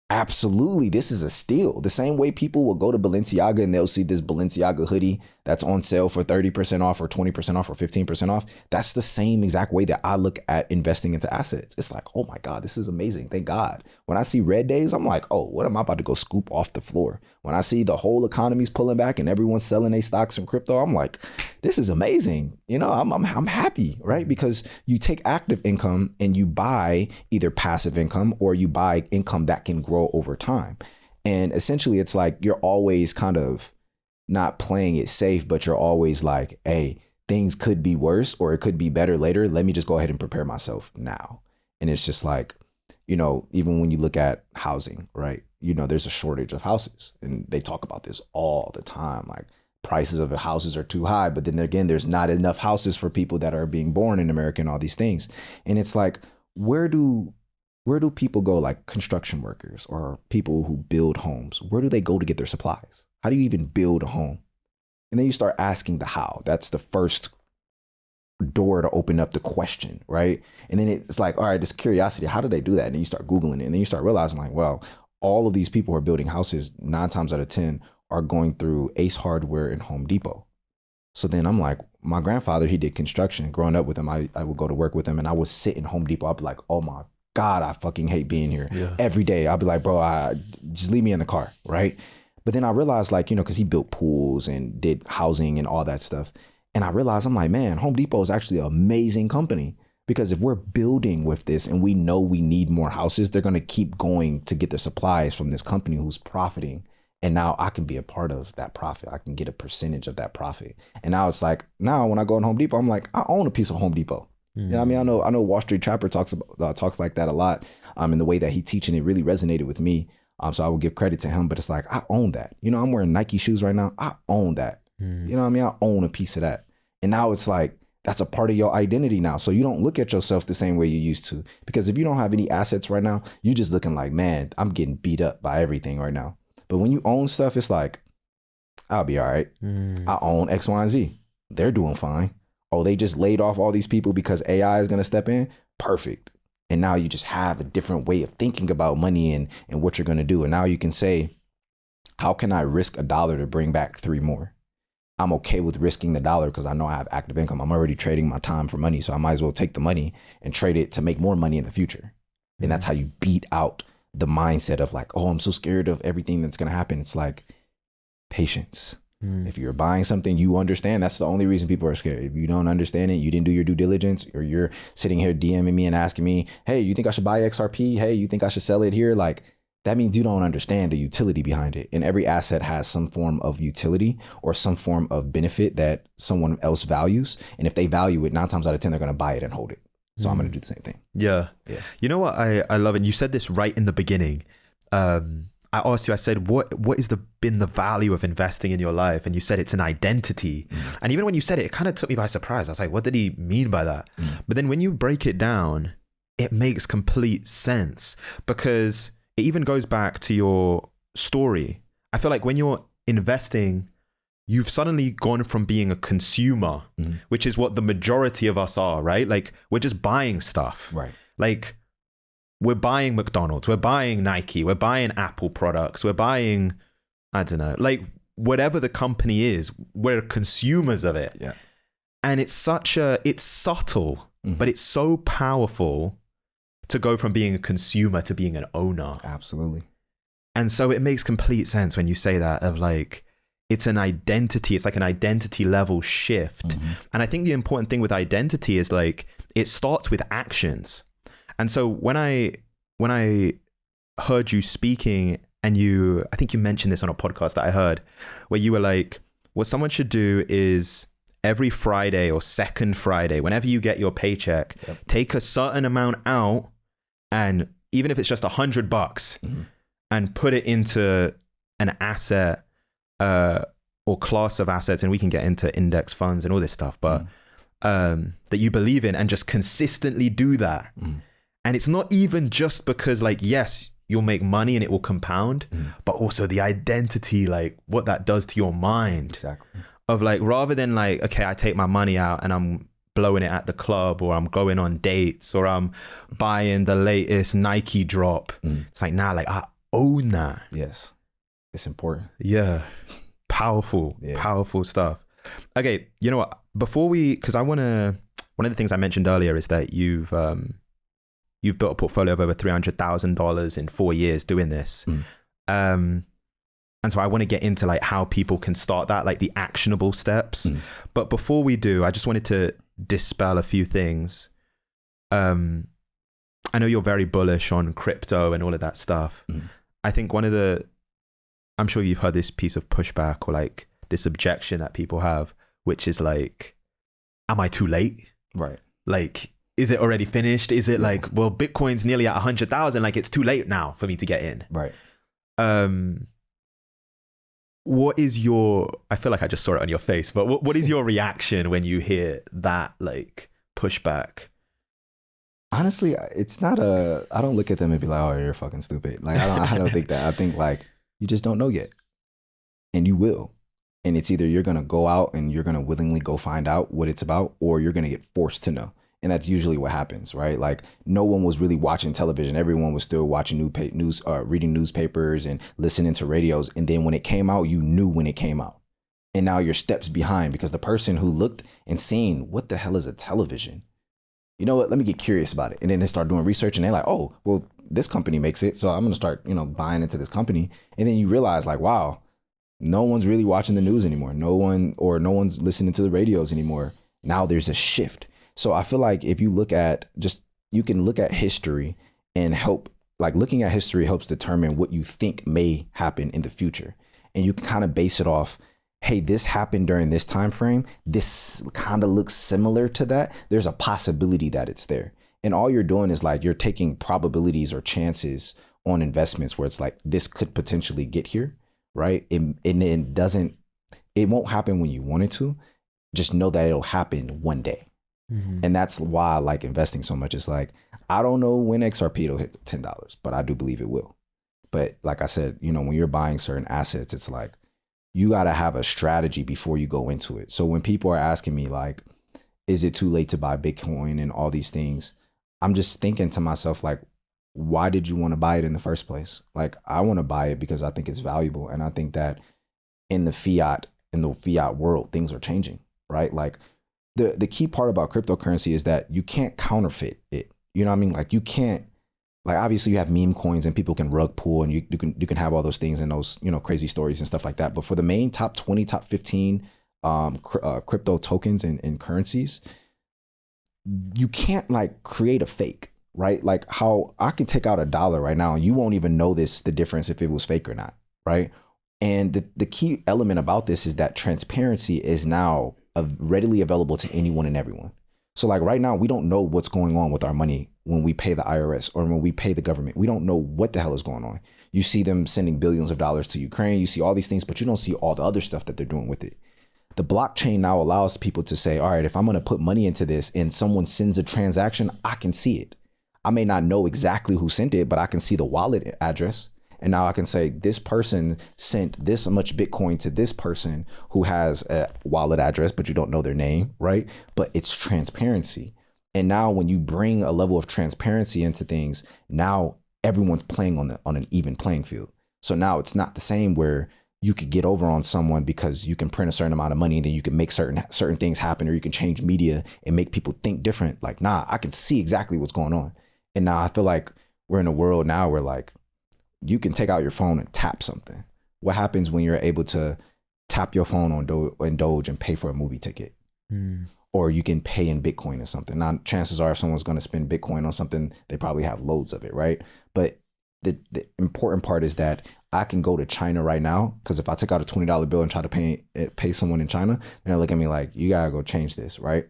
Absolutely. This is a steal. The same way people will go to Balenciaga and they'll see this Balenciaga hoodie that's on sale for 30% off or 20% off or 15% off. That's the same exact way that I look at investing into assets. It's like, oh my God, this is amazing. Thank God. When I see red days, I'm like, oh, what am I about to go scoop off the floor? When I see the whole economy's pulling back and everyone's selling their stocks in crypto, I'm like, this is amazing. You know, I'm happy, right? Because you take active income and you buy either passive income or you buy income that can grow over time. And essentially it's like you're always kind of not playing it safe, but you're always like, hey, things could be worse or it could be better later. Let me just go ahead and prepare myself now. And it's just like, you know, even when you look at housing, right? You know, there's a shortage of houses and they talk about this all the time. Like prices of the houses are too high, but then again, there's not enough houses for people that are being born in America and all these things. And it's like, where do people go, like construction workers or people who build homes? Where do they go to get their supplies? How do you even build a home? And then you start asking the how. That's the first door to open up the question, right? And then it's like, all right, this curiosity, how do they do that? And then you start Googling it, and then you start realizing like, well, all of these people who are building houses 9 times out of 10 are going through Ace Hardware and Home Depot. So then I'm like, my grandfather, he did construction. Growing up with him, I would go to work with him and I would sit in Home Depot. I'd be like, oh my God, I fucking hate being here. Every day. I'd be like, bro, just leave me in the car, right? But then I realized like, you know, because he built pools and did housing and all that stuff. And I realized, I'm like, man, Home Depot is actually an amazing company, because if we're building with this and we know we need more houses, they're going to keep going to get the supplies from this company who's profiting. And now I can be a part of that profit. I can get a percentage of that profit. And now it's like, now when I go in Home Depot, I'm like, I own a piece of Home Depot. You know what I mean? I know Wall Street Trapper talks like that a lot. And the way that he teaching it really resonated with me. So I will give credit to him, but it's like, I own that. You know, I'm wearing Nike shoes right now. I own that. You know what I mean? I own a piece of that. And now it's like, that's a part of your identity now. So you don't look at yourself the same way you used to, because if you don't have any assets right now, you're just looking like, man, I'm getting beat up by everything right now. But when you own stuff, it's like, I'll be all right. I own X, Y, and Z. They're doing fine. Oh, they just laid off all these people because AI is going to step in. Perfect. And now you just have a different way of thinking about money and what you're going to do. And now you can say, how can I risk $1 to bring back 3 more? I'm okay with risking the $1 because I know I have active income. I'm already trading my time for money. So I might as well take the money and trade it to make more money in the future. And that's how you beat out the mindset of like, oh, I'm so scared of everything that's going to happen. It's like patience. If you're buying something, you understand. That's the only reason people are scared. If you don't understand it, you didn't do your due diligence, or you're sitting here DMing me and asking me, hey, you think I should buy XRP? Hey, you think I should sell it here? Like, that means you don't understand the utility behind it. And every asset has some form of utility or some form of benefit that someone else values. And if they value it, 9 times out of 10, they're going to buy it and hold it. So I'm going to do the same thing. Yeah. You know what I love, and you said this right in the beginning. I asked you, I said, what is been the value of investing in your life? And you said it's an identity. And even when you said it, it kind of took me by surprise. I was like, what did he mean by that? But then when you break it down, it makes complete sense, because it even goes back to your story. I feel like when you're investing, you've suddenly gone from being a consumer, which is what the majority of us are, right? Like, we're just buying stuff. Right. Like, we're buying McDonald's, we're buying Nike, we're buying Apple products, we're buying, I don't know, like whatever the company is, we're consumers of it. Yeah. And it's subtle, but it's so powerful to go from being a consumer to being an owner. Absolutely. And so it makes complete sense when you say that, of like, it's an identity. It's like an identity level shift. And I think the important thing with identity is like, it starts with actions. And so when I heard you speaking, and I think you mentioned this on a podcast that I heard, where you were like, what someone should do is every Friday or second Friday, whenever you get your paycheck, take a certain amount out, and even if it's just $100, and put it into an asset or class of assets, and we can get into index funds and all this stuff, but that you believe in, and just consistently do that. And it's not even just because, like, yes, you'll make money and it will compound, but also the identity, like what that does to your mind. Exactly. Of like, rather than like, okay, I take my money out and I'm blowing it at the club, or I'm going on dates, or I'm buying the latest Nike drop. It's like, nah, like own that. Yes. It's important. Yeah. Powerful, powerful stuff. Okay. You know what? Because one of the things I mentioned earlier is that you've built a portfolio of over $300,000 in 4 years doing this. And so I want to get into like how people can start that, like the actionable steps. But before we do, I just wanted to dispel a few things. I know you're very bullish on crypto and all of that stuff. I think I'm sure you've heard this piece of pushback or like this objection that people have, which is like, am I too late? Right. Like, is it already finished? Is it like, well, Bitcoin's nearly at 100,000. Like it's too late now for me to get in. Right. What is I feel like I just saw it on your face, but what is your reaction when you hear that like pushback? Honestly, it's not I don't look at them and be like, oh, you're fucking stupid. Like, I don't think that. I think like, you just don't know yet. And you will. And it's either you're going to go out and you're going to willingly go find out what it's about, or you're going to get forced to know. And that's usually what happens, right? Like no one was really watching television. Everyone was still watching reading newspapers and listening to radios. And then when it came out, you knew when it came out. And now you're steps behind because the person who looked and seen, what the hell is a television? You know what? Let me get curious about it. And then they start doing research and they're like, oh, well, this company makes it. So I'm going to start, buying into this company. And then you realize like, wow, no one's really watching the news anymore. No one's listening to the radios anymore. Now there's a shift. So I feel like if you you can look at history and looking at history helps determine what you think may happen in the future. And you can kind of base it off, hey, this happened during this time frame. This kind of looks similar to that. There's a possibility that it's there. And all you're doing is like, you're taking probabilities or chances on investments where it's like, this could potentially get here, right? And it won't happen when you want it to. Just know that it'll happen one day. And that's why I like investing so much. It's like, I don't know when XRP will hit $10, but I do believe it will. But like I said, when you're buying certain assets, it's like, you got to have a strategy before you go into it. So when people are asking me like, is it too late to buy Bitcoin and all these things? I'm just thinking to myself, like, why did you want to buy it in the first place? Like, I want to buy it because I think it's valuable. And I think that in the fiat world, things are changing, right? Like the key part about cryptocurrency is that you can't counterfeit it. You know what I mean? Like you can't, like obviously you have meme coins and people can rug pull and you can have all those things and those, crazy stories and stuff like that. But for the main top 20, top 15 crypto tokens and currencies, you can't like create a fake, right? Like how I can take out $1 right now and you won't even know the difference if it was fake or not, right? And the key element about this is that transparency is now readily available to anyone and everyone. So like right now, we don't know what's going on with our money when we pay the IRS or when we pay the government. We don't know what the hell is going on. You see them sending billions of dollars to Ukraine. You see all these things, but you don't see all the other stuff that they're doing with it. The blockchain now allows people to say, all right, if I'm going to put money into this and someone sends a transaction, I can see it. I may not know exactly who sent it, but I can see the wallet address. And now I can say this person sent this much Bitcoin to this person who has a wallet address, but you don't know their name, right? But it's transparency. And now when you bring a level of transparency into things, now everyone's playing on an even playing field. So now it's not the same where you could get over on someone because you can print a certain amount of money and then you can make certain things happen, or you can change media and make people think different. Like, nah, I can see exactly what's going on. And now I feel like we're in a world now where like, you can take out your phone and tap something. What happens when you're able to tap your phone on Doge and pay for a movie ticket? Or you can pay in Bitcoin or something. Now, chances are if someone's going to spend Bitcoin on something, they probably have loads of it, right? But the important part is that I can go to China right now, because if I take out a $20 bill and try to pay someone in China, they're gonna look at me like, you gotta go change this, right?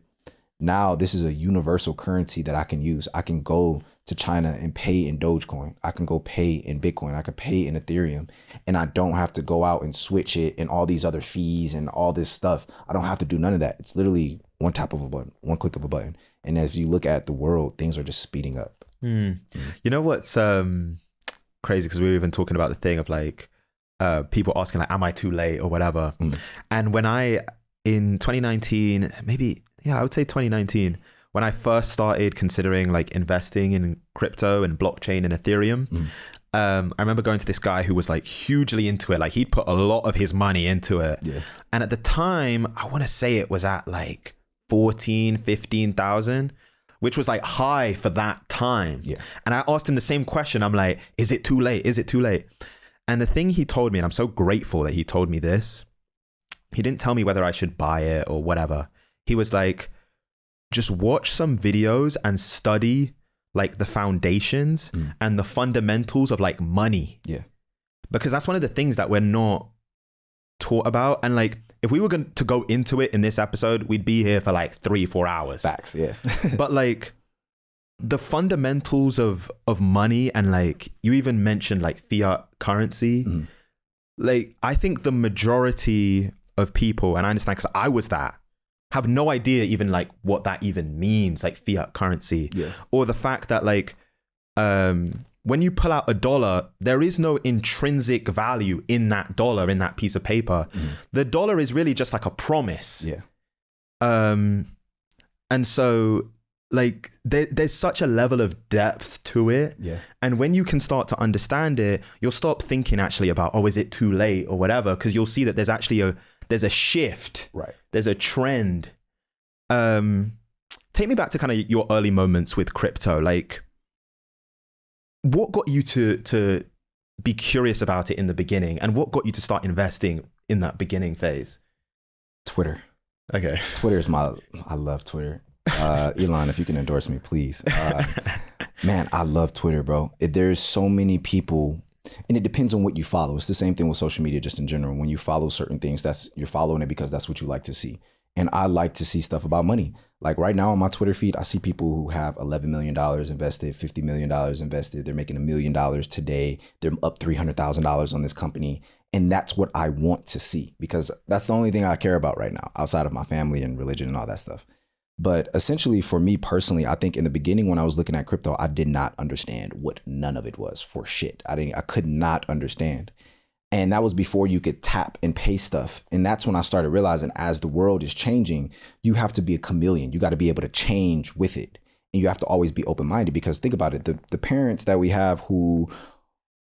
Now, this is a universal currency that I can use. I can go to China and pay in Dogecoin. I can go pay in Bitcoin. I can pay in Ethereum. And I don't have to go out and switch it and all these other fees and all this stuff. I don't have to do none of that. It's literally one tap of a button, one click of a button. And as you look at the world, things are just speeding up. You know what's crazy? Because we were even talking about the thing of like people asking like, am I too late or whatever? And when in 2019, I would say 2019, when I first started considering like investing in crypto and blockchain and Ethereum, I remember going to this guy who was like hugely into it. Like he'd put a lot of his money into it. Yeah. And at the time, I want to say it was at like 14, 15,000, which was like high for that time. Yeah. And I asked him the same question. I'm like, is it too late? Is it too late? And the thing he told me, and I'm so grateful that he told me this, he didn't tell me whether I should buy it or whatever. He was like, just watch some videos and study like the foundations and the fundamentals of like money. Yeah. Because that's one of the things that we're not taught about. And like, if we were going to go into it in this episode, we'd be here for like 3-4 hours. Facts. Yeah. But like the fundamentals of money, and like you even mentioned like fiat currency, like I think the majority of people, and I understand because I was that, have no idea even like what that even means, like fiat currency. Yeah. Or the fact that like when you pull out $1, there is no intrinsic value in that dollar, in that piece of paper. The dollar is really just like a promise. Yeah. And so like there's such a level of depth to it. Yeah. And when you can start to understand it, you'll stop thinking actually about, oh, is it too late or whatever? Because you'll see that there's actually there's a shift. Right. There's a trend. Take me back to kind of your early moments with crypto. Like, what got you to be curious about it in the beginning, and what got you to start investing in that beginning phase? Twitter. Okay. Twitter is I love Twitter. Elon, if you can endorse me, please. Man, I love Twitter, bro. There's so many people, and it depends on what you follow. It's the same thing with social media, just in general. When you follow certain things, you're following it because that's what you like to see. And I like to see stuff about money. Like right now on my Twitter feed, I see people who have $11 million invested, $50 million invested. They're making $1 million today. They're up $300,000 on this company. And that's what I want to see, because that's the only thing I care about right now outside of my family and religion and all that stuff. But essentially for me personally, I think in the beginning when I was looking at crypto, I did not understand what none of it was for shit. I could not understand. And that was before you could tap and pay stuff. And that's when I started realizing as the world is changing, you have to be a chameleon. You got to be able to change with it. And you have to always be open-minded, because think about it. The parents that we have who,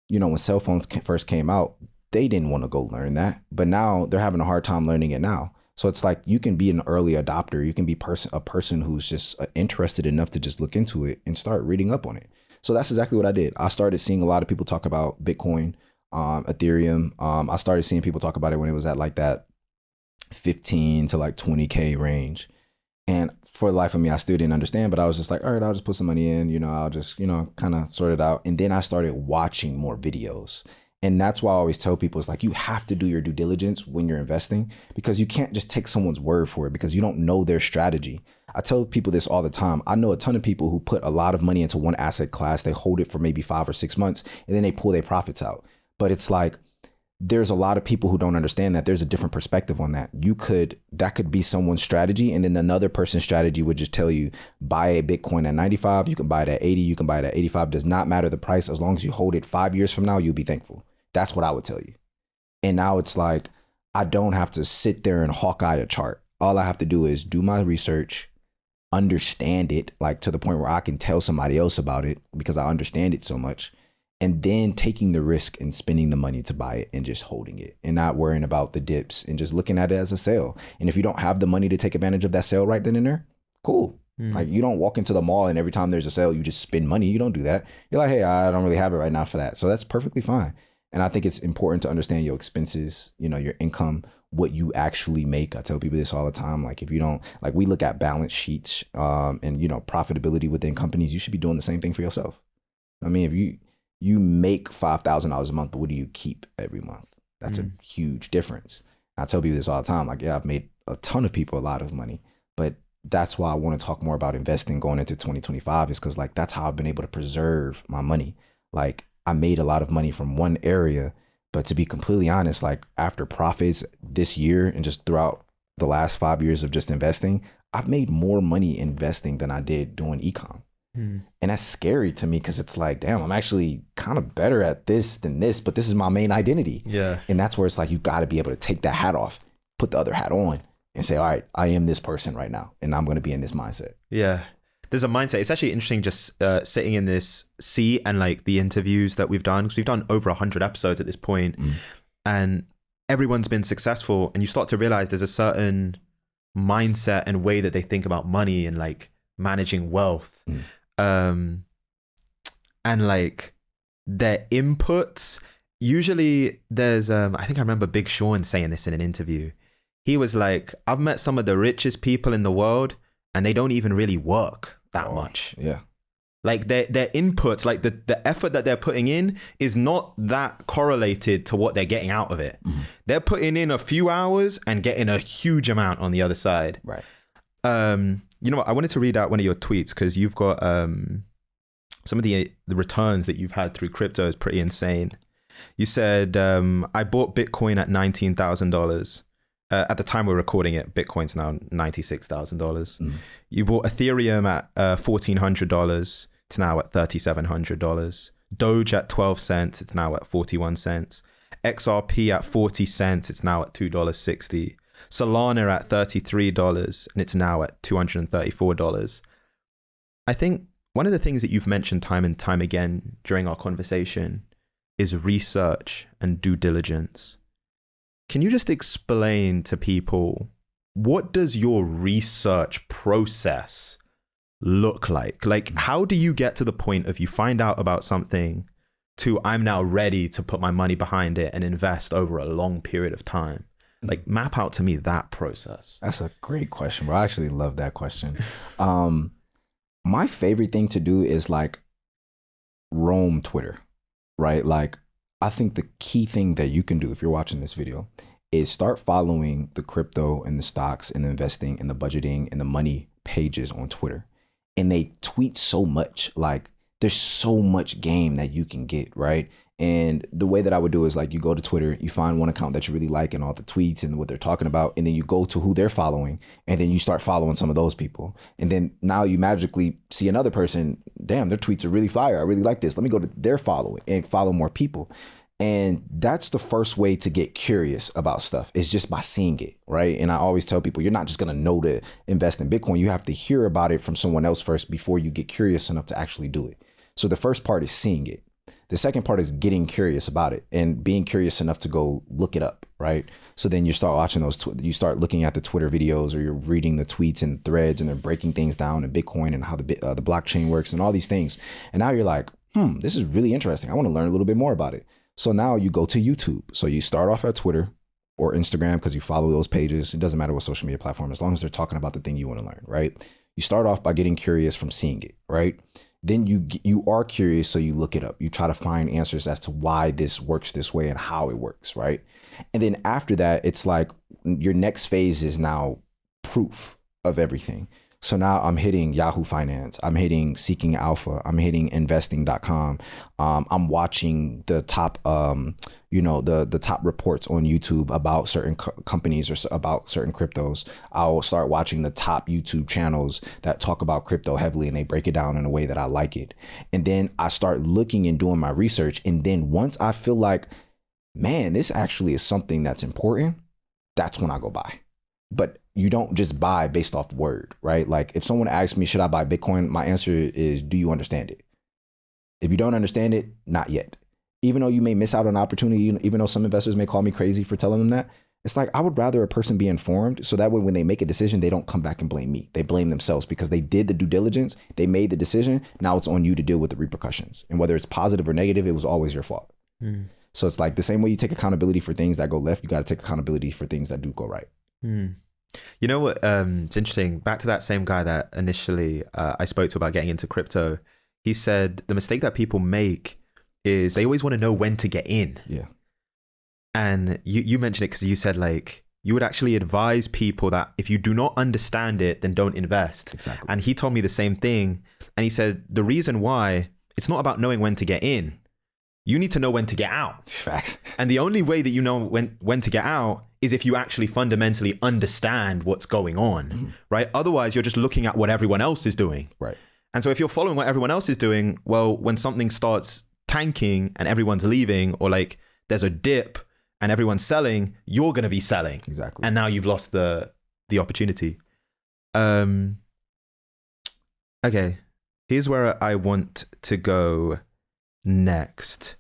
you know, when cell phones first came out, they didn't want to go learn that. But now they're having a hard time learning it now. So it's like you can be an early adopter. You can be a person who's just interested enough to just look into it and start reading up on it. So that's exactly what I did. I started seeing a lot of people talk about Bitcoin, Ethereum. I started seeing people talk about it when it was at like that 15 to like 20K range. And for the life of me, I still didn't understand, but I was just like, all right, I'll just put some money in, you know, I'll just, you know, kind of sort it out. And then I started watching more videos. And that's why I always tell people, it's like, you have to do your due diligence when you're investing, because you can't just take someone's word for it, because you don't know their strategy. I tell people this all the time. I know a ton of people who put a lot of money into one asset class. They hold it for maybe 5 or 6 months, and then they pull their profits out. But it's like, there's a lot of people who don't understand that there's a different perspective on that. That could be someone's strategy, and then another person's strategy would just tell you, buy a Bitcoin at 95, you can buy it at 80, you can buy it at 85. Does not matter the price. As long as you hold it 5 years from now, you'll be thankful. That's what I would tell you. And now it's like, I don't have to sit there and Hawkeye a chart. All I have to do is do my research, understand it, like to the point where I can tell somebody else about it because I understand it so much. And then taking the risk and spending the money to buy it and just holding it and not worrying about the dips and just looking at it as a sale. And if you don't have the money to take advantage of that sale right then and there, cool. Like, you don't walk into the mall and every time there's a sale, you just spend money. You don't do that. You're like, hey, I don't really have it right now for that. So that's perfectly fine. And I think it's important to understand your expenses, you know, your income, what you actually make. I tell people this all the time. Like, if you don't, like, we look at balance sheets and, you know, profitability within companies, you should be doing the same thing for yourself. I mean, if you make $5,000 a month, but what do you keep every month? That's a huge difference. I tell people this all the time. Like, yeah, I've made a ton of people a lot of money, but that's why I want to talk more about investing going into 2025, is because, like, that's how I've been able to preserve my money. Like, I made a lot of money from one area, but to be completely honest, like, after profits this year and just throughout the last 5 years of just investing, I've made more money investing than I did doing ecom. And that's scary to me, because it's like, damn, I'm actually kind of better at this than this, but this is my main identity. Yeah. And that's where it's like, you got to be able to take that hat off, put the other hat on, and say, all right, I am this person right now, and I'm going to be in this mindset. Yeah. there's a mindset. It's actually interesting just sitting in this seat and like the interviews that we've done, because we've done over 100 episodes at this point, and everyone's been successful, and you start to realize there's a certain mindset and way that they think about money and like managing wealth, and like their inputs. Usually there's I think I remember Big Sean saying this in an interview. He was like, I've met some of the richest people in the world and they don't even really work that much. Yeah. Like their inputs, like the effort that they're putting in is not that correlated to what they're getting out of it. They're putting in a few hours and getting a huge amount on the other side. Right. You know what? I wanted to read out one of your tweets because you've got some of the returns that you've had through crypto is pretty insane. You said, I bought Bitcoin at $19,000. At the time we're recording it, Bitcoin's now $96,000. You bought Ethereum at $1,400. It's now at $3,700. Doge at 12 cents. It's now at 41 cents. XRP at 40 cents. It's now at $2.60. Solana at $33 and it's now at $234. I think one of the things that you've mentioned time and time again during our conversation is research and due diligence. Can you just explain to people, what does your research process look like? Like, how do you get to the point of you find out about something to I'm now ready to put my money behind it and invest over a long period of time? Like, map out to me that process. That's a great question, bro. I actually love that question. My favorite thing to do is like roam Twitter, right? Like, I think the key thing that you can do if you're watching this video is start following the crypto and the stocks and the investing and the budgeting and the money pages on Twitter. And they tweet so much, like there's so much game that you can get, right? And the way that I would do is like you go to Twitter, you find one account that you really like and all the tweets and what they're talking about. And then you go to who they're following and then you start following some of those people. And then now you magically see another person, damn, their tweets are really fire. I really like this. Let me go to their following and follow more people. And that's the first way to get curious about stuff, is just by seeing it, right? And I always tell people, you're not just going to know to invest in Bitcoin. You have to hear about it from someone else first before you get curious enough to actually do it. So the first part is seeing it. The second part is getting curious about it and being curious enough to go look it up, right? So then you start watching those, you start looking at the Twitter videos, or you're reading the tweets and threads, and they're breaking things down in Bitcoin and how the blockchain works and all these things. And now you're like, this is really interesting. I want to learn a little bit more about it. So now you go to YouTube. So you start off at Twitter or Instagram because you follow those pages. It doesn't matter what social media platform, as long as they're talking about the thing you want to learn, right? You start off by getting curious from seeing it, right? Then you are curious, so you look it up. You try to find answers as to why this works this way and how it works, right? And then after that, it's like your next phase is now proof of everything. So now I'm hitting Yahoo Finance. I'm hitting Seeking Alpha. I'm hitting investing.com. I'm watching the top, the top reports on YouTube about certain companies or about certain cryptos. I'll start watching the top YouTube channels that talk about crypto heavily, and they break it down in a way that I like it. And then I start looking and doing my research. And then once I feel like, man, this actually is something that's important, that's when I go buy. But you don't just buy based off word, right? Like if someone asks me, should I buy Bitcoin? My answer is, do you understand it? If you don't understand it, not yet. Even though you may miss out on opportunity, even though some investors may call me crazy for telling them that, it's like, I would rather a person be informed, so that way when they make a decision, they don't come back and blame me. They blame themselves because they did the due diligence. They made the decision. Now it's on you to deal with the repercussions. And whether it's positive or negative, it was always your fault. So it's like the same way you take accountability for things that go left, you got to take accountability for things that do go right. You know what? It's interesting. Back to that same guy that initially I spoke to about getting into crypto. He said the mistake that people make is they always want to know when to get in. Yeah. And you mentioned it because you said like you would actually advise people that if you do not understand it, then don't invest. Exactly. And he told me the same thing. And he said the reason why it's not about knowing when to get in. You need to know when to get out. Facts. And the only way that you know when to get out is if you actually fundamentally understand what's going on, right? Otherwise, you're just looking at what everyone else is doing. Right. And so if you're following what everyone else is doing, well, when something starts tanking and everyone's leaving, or like there's a dip and everyone's selling, you're going to be selling. Exactly. And now you've lost the opportunity. Okay, here's where I want to go next.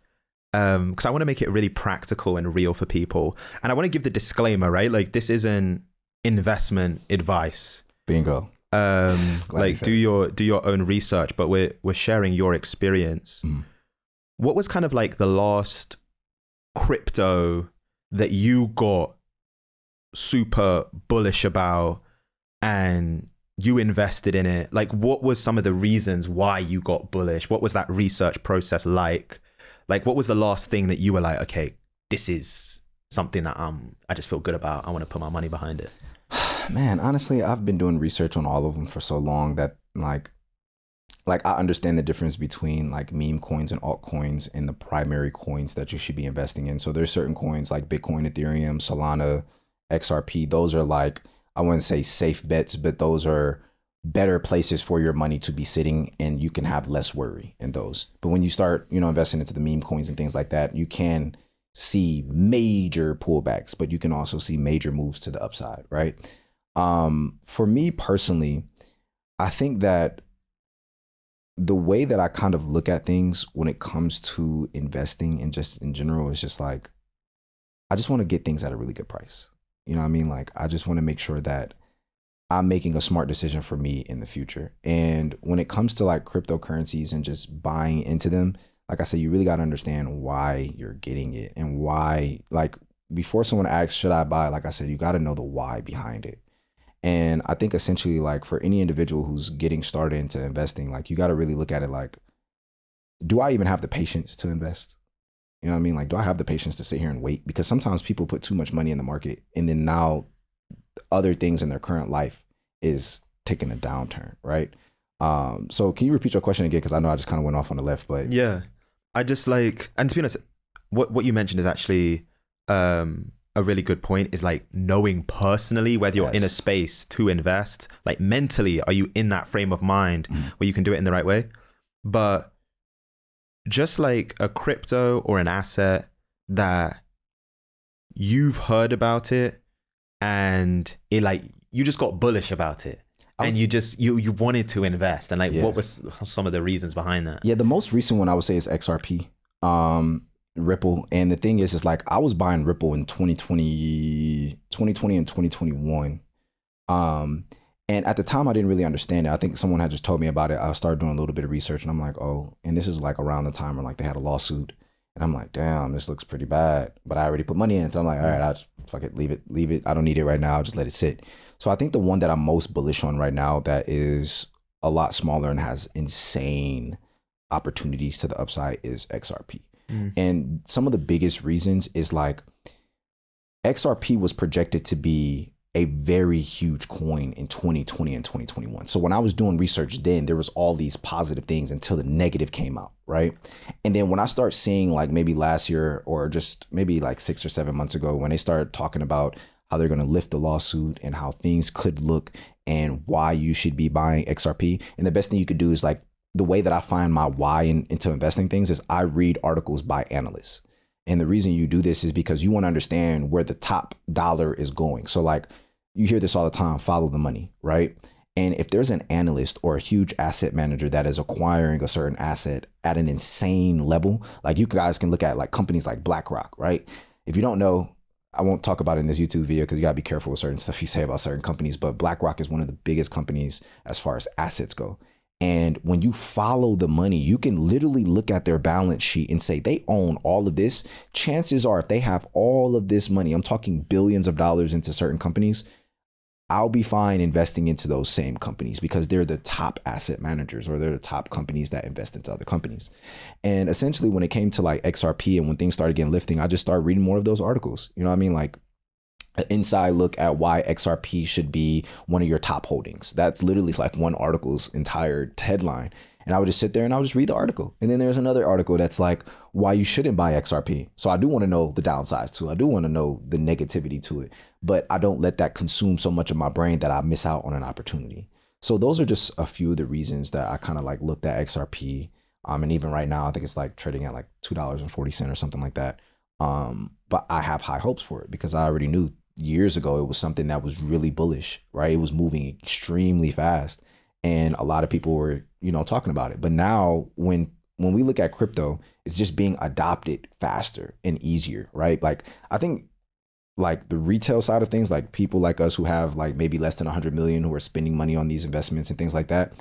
Because I want to make it really practical and real for people. And I want to give the disclaimer, right? Like, this isn't investment advice. Bingo. Like, do your own research, but we're sharing your experience. What was kind of like the last crypto that you got super bullish about and you invested in it? Like, what was some of the reasons why you got bullish? What was that research process like? Like, what was the last thing that you were like, okay, this is something that I just feel good about. I want to put my money behind it. Man, honestly, I've been doing research on all of them for so long that like I understand the difference between like meme coins and altcoins and the primary coins that you should be investing in. So there's certain coins like Bitcoin, Ethereum, Solana, XRP. Those are like, I wouldn't say safe bets, but those are better places for your money to be sitting, and you can have less worry in those. But when you start, investing into the meme coins and things like that, you can see major pullbacks, but you can also see major moves to the upside, right? For me personally, I think that the way that I kind of look at things when it comes to investing and just in general is just like, I just want to get things at a really good price. You know what I mean? Like, I just want to make sure that I'm making a smart decision for me in the future. And when it comes to like cryptocurrencies and just buying into them, like I said, you really got to understand why you're getting it and why, like, before someone asks, should I buy? Like I said, you got to know the why behind it. And I think essentially, like, for any individual who's getting started into investing, like, you got to really look at it like, do I even have the patience to invest? You know what I mean? Like, do I have the patience to sit here and wait? Because sometimes people put too much money in the market, and then now other things in their current life is taking a downturn, right? So can you repeat your question again? Because I know I just kind of went off on the left, but yeah, I just like, and to be honest, what you mentioned is actually a really good point. Is like knowing personally whether you're in a space to invest. Like, mentally, are you in that frame of mind where you can do it in the right way? But just like a crypto or an asset that you've heard about it and it, like, you just got bullish about it and you wanted to invest, and like, what was some of the reasons behind that? Yeah, the most recent one I would say is XRP, Ripple. And the thing is like, I was buying Ripple in 2020 and 2021. And at the time I didn't really understand it. I think someone had just told me about it. I started doing a little bit of research, and I'm like, oh, and this is like around the time when like they had a lawsuit. And I'm like, damn, this looks pretty bad. But I already put money in. So I'm like, all right, I'll just fuck it, leave it. I don't need it right now. I'll just let it sit. So I think the one that I'm most bullish on right now that is a lot smaller and has insane opportunities to the upside is XRP. And some of the biggest reasons is like, XRP was projected to be a very huge coin in 2020 and 2021. So when I was doing research then, there was all these positive things until the negative came out, right? And then when I start seeing, like, maybe last year or just maybe like 6 or 7 months ago, when they started talking about how they're going to lift the lawsuit and how things could look and why you should be buying XRP. And the best thing you could do is, like, the way that I find my why into investing things is I read articles by analysts. And the reason you do this is because you want to understand where the top dollar is going. So like, you hear this all the time, follow the money, right? And if there's an analyst or a huge asset manager that is acquiring a certain asset at an insane level, like, you guys can look at like companies like BlackRock, right? If you don't know, I won't talk about it in this YouTube video because you gotta be careful with certain stuff you say about certain companies, but BlackRock is one of the biggest companies as far as assets go. And when you follow the money, you can literally look at their balance sheet and say they own all of this. Chances are, if they have all of this money, I'm talking billions of dollars into certain companies, I'll be fine investing into those same companies because they're the top asset managers, or they're the top companies that invest into other companies. And essentially, when it came to like XRP and when things started getting lifting, I just started reading more of those articles. You know what I mean? Like, an inside look at why XRP should be one of your top holdings. That's literally like one article's entire headline. And I would just sit there and I would just read the article. And then there's another article that's like why you shouldn't buy XRP. So I do want to know the downsides too. I do want to know the negativity to it, but I don't let that consume so much of my brain that I miss out on an opportunity. So those are just a few of the reasons that I kind of like looked at XRP. And even right now, I think it's like trading at like $2.40 or something like that. But I have high hopes for it because I already knew years ago it was something that was really bullish, right? It was moving extremely fast. and a lot of people were, talking about it. But now when we look at crypto, it's just being adopted faster and easier, right? Like I think like the retail side of things, like people like us who have like maybe less than 100 million who are spending money on these investments and things like that,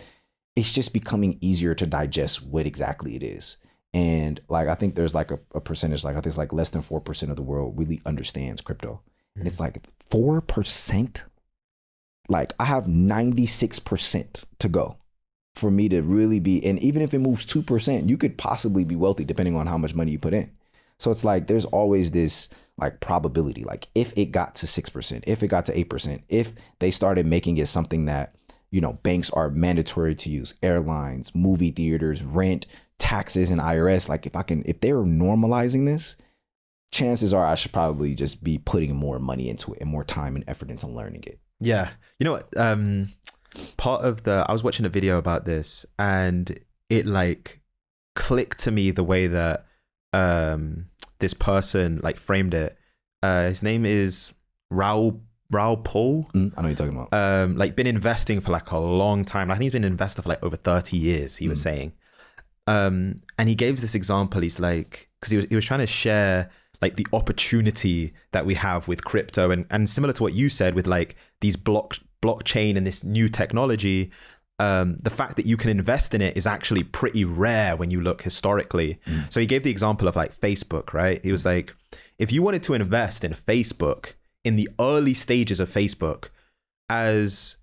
it's just becoming easier to digest what exactly it is. And like I think there's like a percentage, like I think it's like less than 4% of the world really understands crypto. And it's like 4%. Like I have 96% to go for me to really be, and even if it moves 2%, you could possibly be wealthy depending on how much money you put in. So it's like there's always this like probability, like if it got to 6%, if it got to 8%, if they started making it something that, banks are mandatory to use, airlines, movie theaters, rent, taxes, and IRS, like if they're normalizing this, chances are I should probably just be putting more money into it and more time and effort into learning it. Yeah. You know what? I was watching a video about this and it like clicked to me the way that this person like framed it. His name is Raul Paul. I know what you're talking about. Like been investing for like a long time. I think he's been an investor for like over 30 years, he was saying. And he gave this example. He's like, because he was trying to share like the opportunity that we have with crypto and similar to what you said with like these blockchain and this new technology, the fact that you can invest in it is actually pretty rare when you look historically. So he gave the example of like Facebook, right? He was like, if you wanted to invest in Facebook in the early stages of Facebook as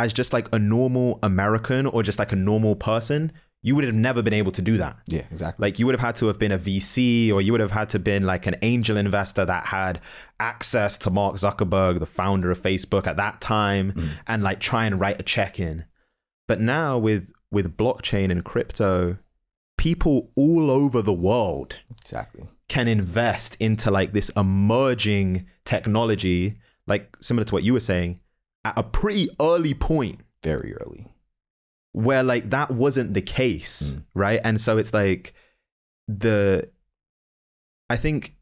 just like a normal American or just like a normal person, you would have never been able to do that. Yeah, exactly. Like you would have had to have been a VC, or you would have had to been like an angel investor that had access to Mark Zuckerberg, the founder of Facebook at that time, and like try and write a check in. But now with blockchain and crypto, people all over the world exactly can invest into like this emerging technology, like similar to what you were saying, at a pretty early point. Very early. Where like that wasn't the case, right? And so it's like I think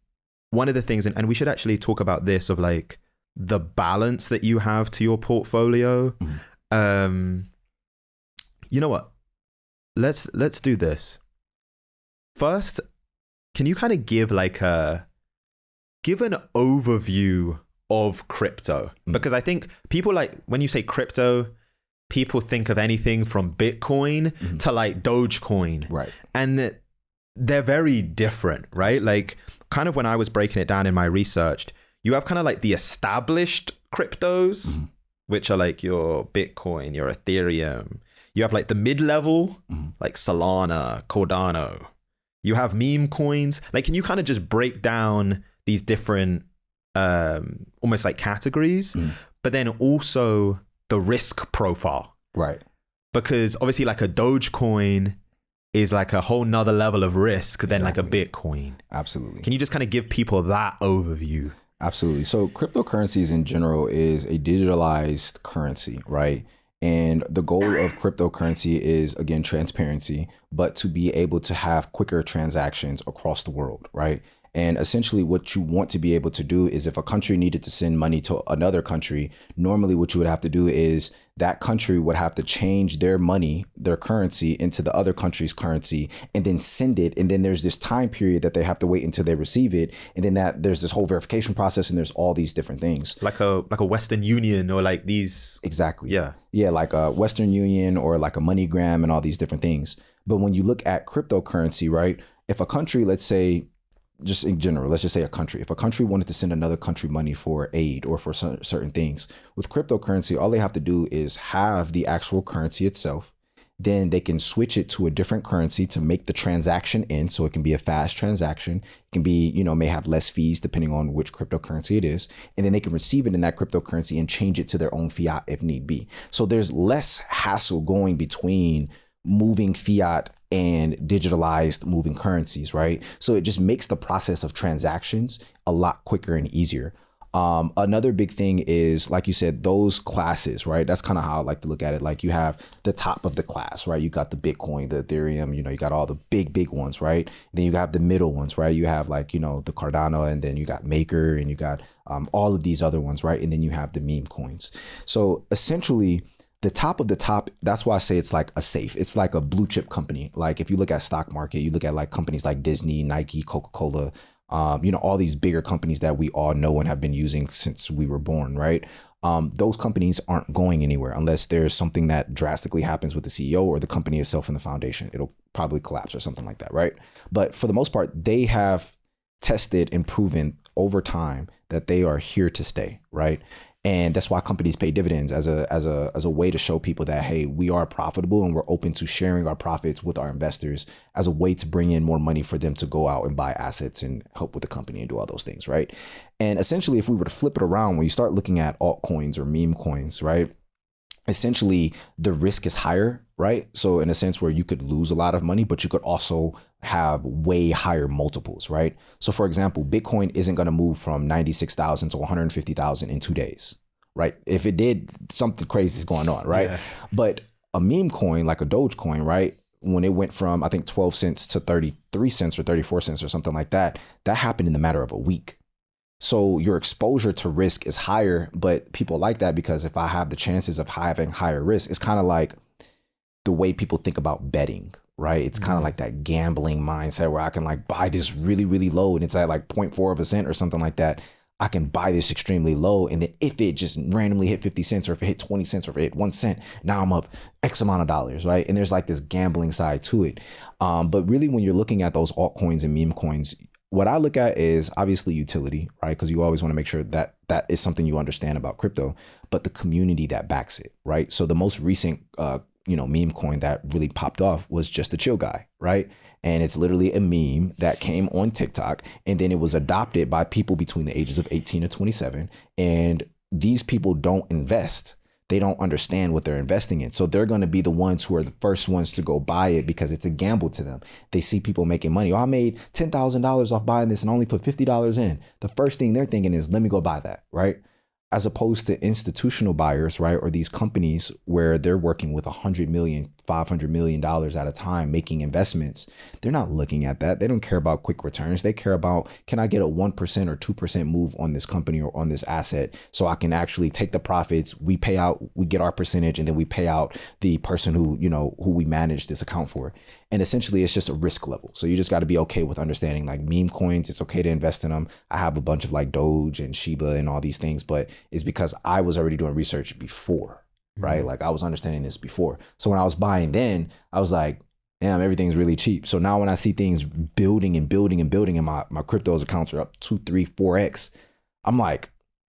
one of the things, and we should actually talk about this, of like the balance that you have to your portfolio. You know what? Let's do this. First, can you kind of give an overview of crypto? Because I think people, like when you say crypto, people think of anything from Bitcoin to like Dogecoin. Right. And they're very different, right? Like kind of when I was breaking it down in my research, you have kind of like the established cryptos, which are like your Bitcoin, your Ethereum. You have like the mid-level, like Solana, Cardano. You have meme coins. Like, can you kind of just break down these different, almost like categories, but then also the risk profile? Right. Because obviously like a Dogecoin is like a whole nother level of risk than like a Bitcoin. Absolutely. Can you just kind of give people that overview? Absolutely. So cryptocurrencies in general is a digitalized currency, right? And the goal of cryptocurrency is, again, transparency, but to be able to have quicker transactions across the world, right? And essentially what you want to be able to do is if a country needed to send money to another country, normally what you would have to do is that country would have to change their money, their currency, into the other country's currency and then send it. And then there's this time period that they have to wait until they receive it. And then there's this whole verification process and there's all these different things. Like a Western Union or like these. Exactly. Yeah. Yeah, like a Western Union or like a MoneyGram and all these different things. But when you look at cryptocurrency, right, if a country, let's say, just in general, let's just say a country, if a country wanted to send another country money for aid or for certain things, with cryptocurrency, all they have to do is have the actual currency itself. Then they can switch it to a different currency to make the transaction in. So it can be a fast transaction. It can be, may have less fees depending on which cryptocurrency it is. And then they can receive it in that cryptocurrency and change it to their own fiat if need be. So there's less hassle going between moving fiat and digitalized moving currencies, right? So it just makes the process of transactions a lot quicker and easier. Another big thing is, like you said, those classes, right? That's kind of how I like to look at it. Like you have the top of the class, right? You got the Bitcoin, the Ethereum, you got all the big ones, right? Then you have the middle ones, right? You have like, the Cardano, and then you got Maker, and you got all of these other ones, right? And then you have the meme coins. So essentially, the top of the top, that's why I say it's like a safe. It's like a blue chip company. Like if you look at stock market, you look at like companies like Disney, Nike, Coca-Cola, all these bigger companies that we all know and have been using since we were born, right? Those companies aren't going anywhere unless there's something that drastically happens with the CEO or the company itself and the foundation. It'll probably collapse or something like that, right? But for the most part, they have tested and proven over time that they are here to stay, right? And that's why companies pay dividends as a way to show people that, hey, we are profitable and we're open to sharing our profits with our investors as a way to bring in more money for them to go out and buy assets and help with the company and do all those things, right? And essentially, if we were to flip it around, when you start looking at altcoins or meme coins, right? Essentially, the risk is higher, right? So in a sense where you could lose a lot of money, but you could also have way higher multiples, right? So for example, Bitcoin isn't going to move from 96,000 to 150,000 in 2 days, right? If it did, something crazy is going on, right? Yeah. But a meme coin like a Dogecoin, right? When it went from, I think 12 cents to 33 cents or 34 cents or something like that, that happened in the matter of a week. So your exposure to risk is higher, but people like that because if I have the chances of having higher risk, it's kind of like the way people think about betting, right? It's kind of like that gambling mindset where I can like buy this really, really low and it's at like 0.4 of a cent or something like that. I can buy this extremely low. And then if it just randomly hit 50 cents or if it hit 20 cents or if it hit 1 cent, now I'm up X amount of dollars, right? And there's like this gambling side to it. But really when you're looking at those altcoins and meme coins, what I look at is obviously utility, right? Because you always want to make sure that that is something you understand about crypto, but the community that backs it, right? So the most recent, meme coin that really popped off was just a chill guy, right? And it's literally a meme that came on TikTok and then it was adopted by people between the ages of 18 to 27. And these people don't invest. They don't understand what they're investing in. So they're going to be the ones who are the first ones to go buy it because it's a gamble to them. They see people making money. Oh, I made $10,000 off buying this and only put $50 in. The first thing they're thinking is, let me go buy that, right? As opposed to institutional buyers, right? Or these companies where they're working with $100 million, $500 million at a time, making investments. They're not looking at that. They don't care about quick returns. They care about, can I get a 1% or 2% move on this company or on this asset so I can actually take the profits, we pay out, we get our percentage, and then we pay out the person who we manage this account for. And essentially it's just a risk level. So you just got to be okay with understanding like meme coins. It's okay to invest in them. I have a bunch of like Doge and Shiba and all these things, but it's because I was already doing research before, right? Like I was understanding this before. So when I was buying then, I was like, damn, everything's really cheap. So now when I see things building and building and building and my cryptos accounts are up 2, 3, 4x, I'm like,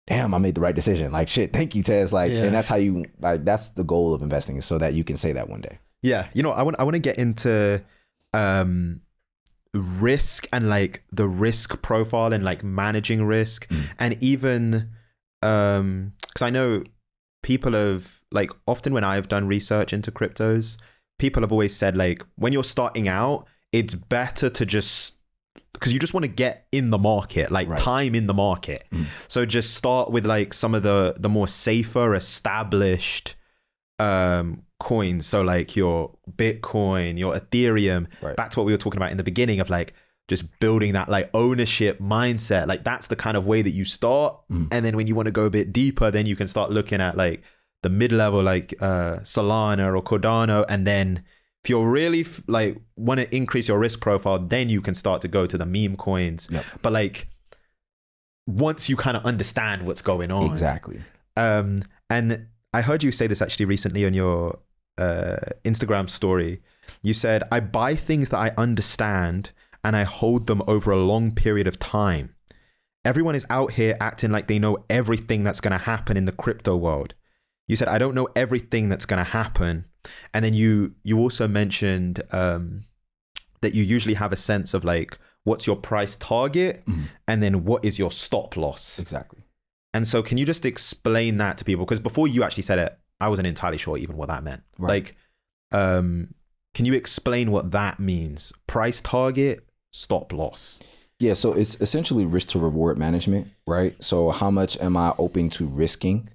damn, I made the right decision. Like shit, thank you, Tez. Like, and that's how you, like, that's the goal of investing is so that you can say that one day. Yeah, I want to get into risk and like the risk profile and like managing risk and even because I know people have like often when I've done research into cryptos, people have always said like when you're starting out, it's better to just because you just want to get in the market, like time in the market. So just start with like some of the more safer established coins, so like your Bitcoin, your Ethereum, back to what we were talking about in the beginning of like just building that like ownership mindset. Like that's the kind of way that you start, and then when you want to go a bit deeper, then you can start looking at like the mid-level like Solana or Cardano, and then if you're really like want to increase your risk profile, then you can start to go to the meme coins. But like once you kind of understand what's going on, exactly. And I heard you say this actually recently on your Instagram story. You said, I buy things that I understand and I hold them over a long period of time. Everyone is out here acting like they know everything that's going to happen in the crypto world. You said, I don't know everything that's going to happen. And then you also mentioned that you usually have a sense of like, what's your price target? And then what is your stop loss? Exactly. And so can you just explain that to people? Because before you actually said it, I wasn't entirely sure even what that meant. Like, can you explain what that means? Price target, stop loss. Yeah, so it's essentially risk to reward management, right? So how much am I open to risking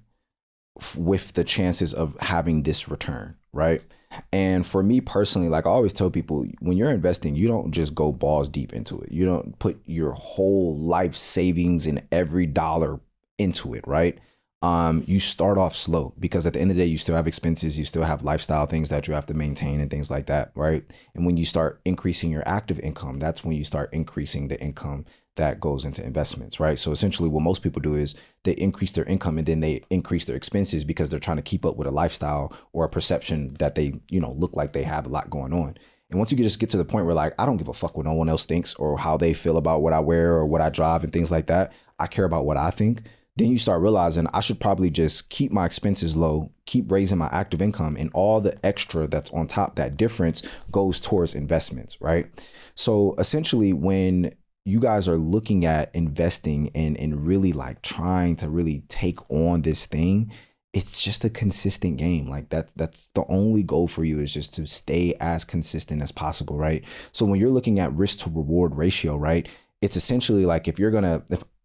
with the chances of having this return, right? And for me personally, like I always tell people, when you're investing, you don't just go balls deep into it. You don't put your whole life savings in every dollar into it, right? you start off slow because at the end of the day, you still have expenses, you still have lifestyle things that you have to maintain and things like that, right? And when you start increasing your active income, that's when you start increasing the income that goes into investments, right? So essentially what most people do is they increase their income and then they increase their expenses because they're trying to keep up with a lifestyle or a perception that they, look like they have a lot going on. And once you just get to the point where like, I don't give a fuck what no one else thinks or how they feel about what I wear or what I drive and things like that. I care about what I think. Then you start realizing I should probably just keep my expenses low, keep raising my active income, and all the extra that's on top, that difference goes towards investments, right? So essentially when you guys are looking at investing and really like trying to really take on this thing, it's just a consistent game. Like that's the only goal for you, is just to stay as consistent as possible, right? So when you're looking at risk to reward ratio, right, it's essentially like if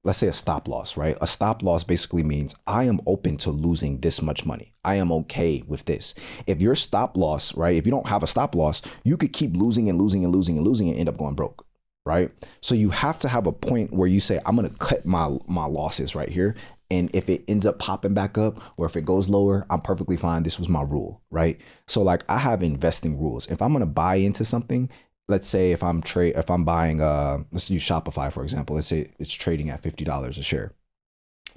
let's say a stop loss, right? A stop loss basically means I am open to losing this much money. I am okay with this. If your stop loss, right, if you don't have a stop loss, you could keep losing and losing and losing and losing and end up going broke, right? So you have to have a point where you say, I'm going to cut my losses right here. And if it ends up popping back up or if it goes lower, I'm perfectly fine. This was my rule, right? So like I have investing rules. If I'm going to buy into something, let's say if I'm buying, let's use Shopify, for example, let's say it's trading at $50 a share,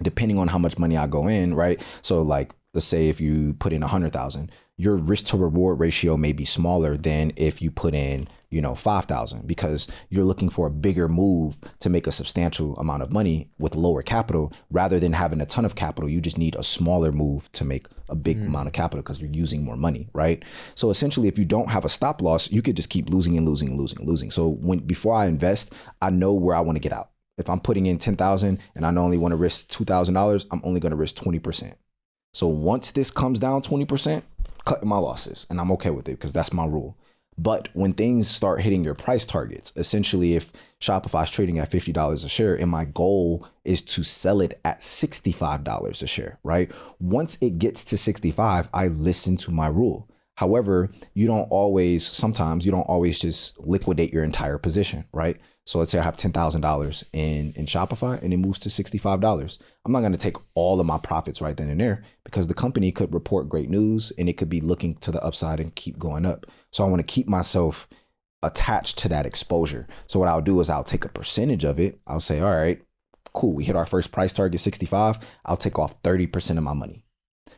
depending on how much money I go in, right? So like, let's say if you put in 100,000, your risk to reward ratio may be smaller than if you put in, 5,000, because you're looking for a bigger move to make a substantial amount of money with lower capital rather than having a ton of capital. You just need a smaller move to make a big amount of capital because you're using more money, right? So essentially, if you don't have a stop loss, you could just keep losing and losing and losing and losing. So before I invest, I know where I want to get out. If I'm putting in 10,000 and I only want to risk $2,000, I'm only going to risk 20%. So once this comes down 20%, cut my losses, and I'm okay with it because that's my rule. But when things start hitting your price targets, essentially if Shopify is trading at $50 a share and my goal is to sell it at $65 a share, right? Once it gets to 65, I listen to my rule. However, sometimes you don't always just liquidate your entire position, right? So let's say I have $10,000 in Shopify and it moves to $65. I'm not going to take all of my profits right then and there because the company could report great news and it could be looking to the upside and keep going up. So I want to keep myself attached to that exposure. So what I'll do is I'll take a percentage of it. I'll say, all right, cool. We hit our first price target, 65. I'll take off 30% of my money.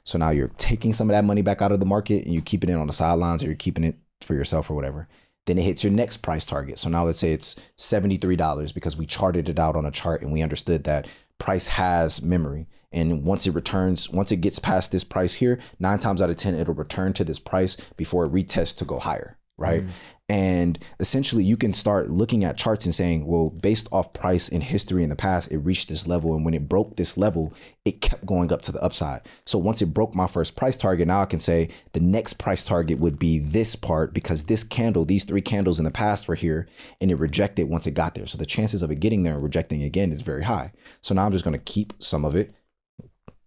So now you're taking some of that money back out of the market and you keep it in on the sidelines or you're keeping it for yourself or whatever. Then it hits your next price target. So now let's say it's $73 because we charted it out on a chart and we understood that price has memory. And once it gets past this price here, 9 times out of 10, it'll return to this price before it retests to go higher, right? And essentially you can start looking at charts and saying, well, based off price in history in the past, it reached this level. And when it broke this level, it kept going up to the upside. So once it broke my first price target, now I can say the next price target would be this part because these 3 candles in the past were here and it rejected once it got there. So the chances of it getting there and rejecting again is very high. So now I'm just going to keep some of it,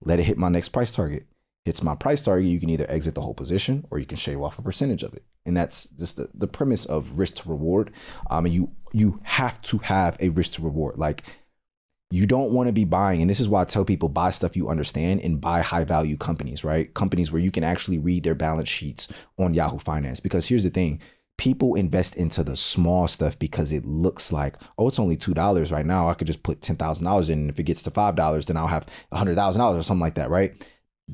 let it hit my next price target. Hits my price target, you can either exit the whole position or you can shave off a percentage of it. And that's just the premise of risk to reward. And you have to have a risk to reward. Like you don't want to be buying, and this is why I tell people buy stuff you understand and buy high value companies, right? Companies where you can actually read their balance sheets on Yahoo Finance. Because here's the thing, people invest into the small stuff because it looks like, oh, it's only $2 right now. I could just put $10,000 in. And if it gets to $5, then I'll have $100,000 or something like that, right?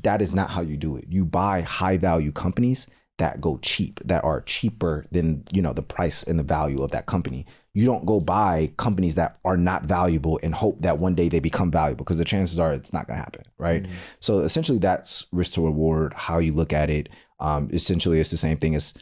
That is not how you do it. You buy high value companies that go cheap, that are cheaper than, the price and the value of that company. You don't go buy companies that are not valuable and hope that one day they become valuable because the chances are it's not going to happen, right? So essentially that's risk to reward, how you look at it. Essentially it's the same thing as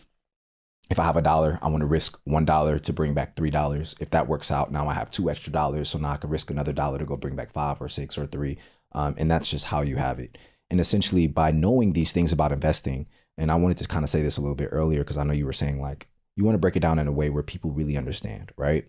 if I have $1, I want to risk $1 to bring back $3. If that works out, now I have $2 extra. So now I can risk another $1 to go bring back 5 or 6 or 3. And that's just how you have it. And essentially by knowing these things about investing, and I wanted to kind of say this a little bit earlier, because I know you were saying like, you want to break it down in a way where people really understand, right?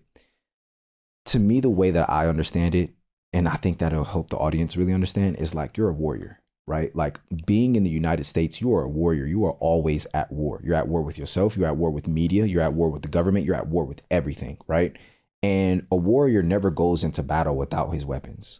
To me, the way that I understand it, and I think that'll help the audience really understand, is like you're a warrior, right? Like being in the United States, you are a warrior. You are always at war. You're at war with yourself. You're at war with media. You're at war with the government. You're at war with everything, right? And a warrior never goes into battle without his weapons,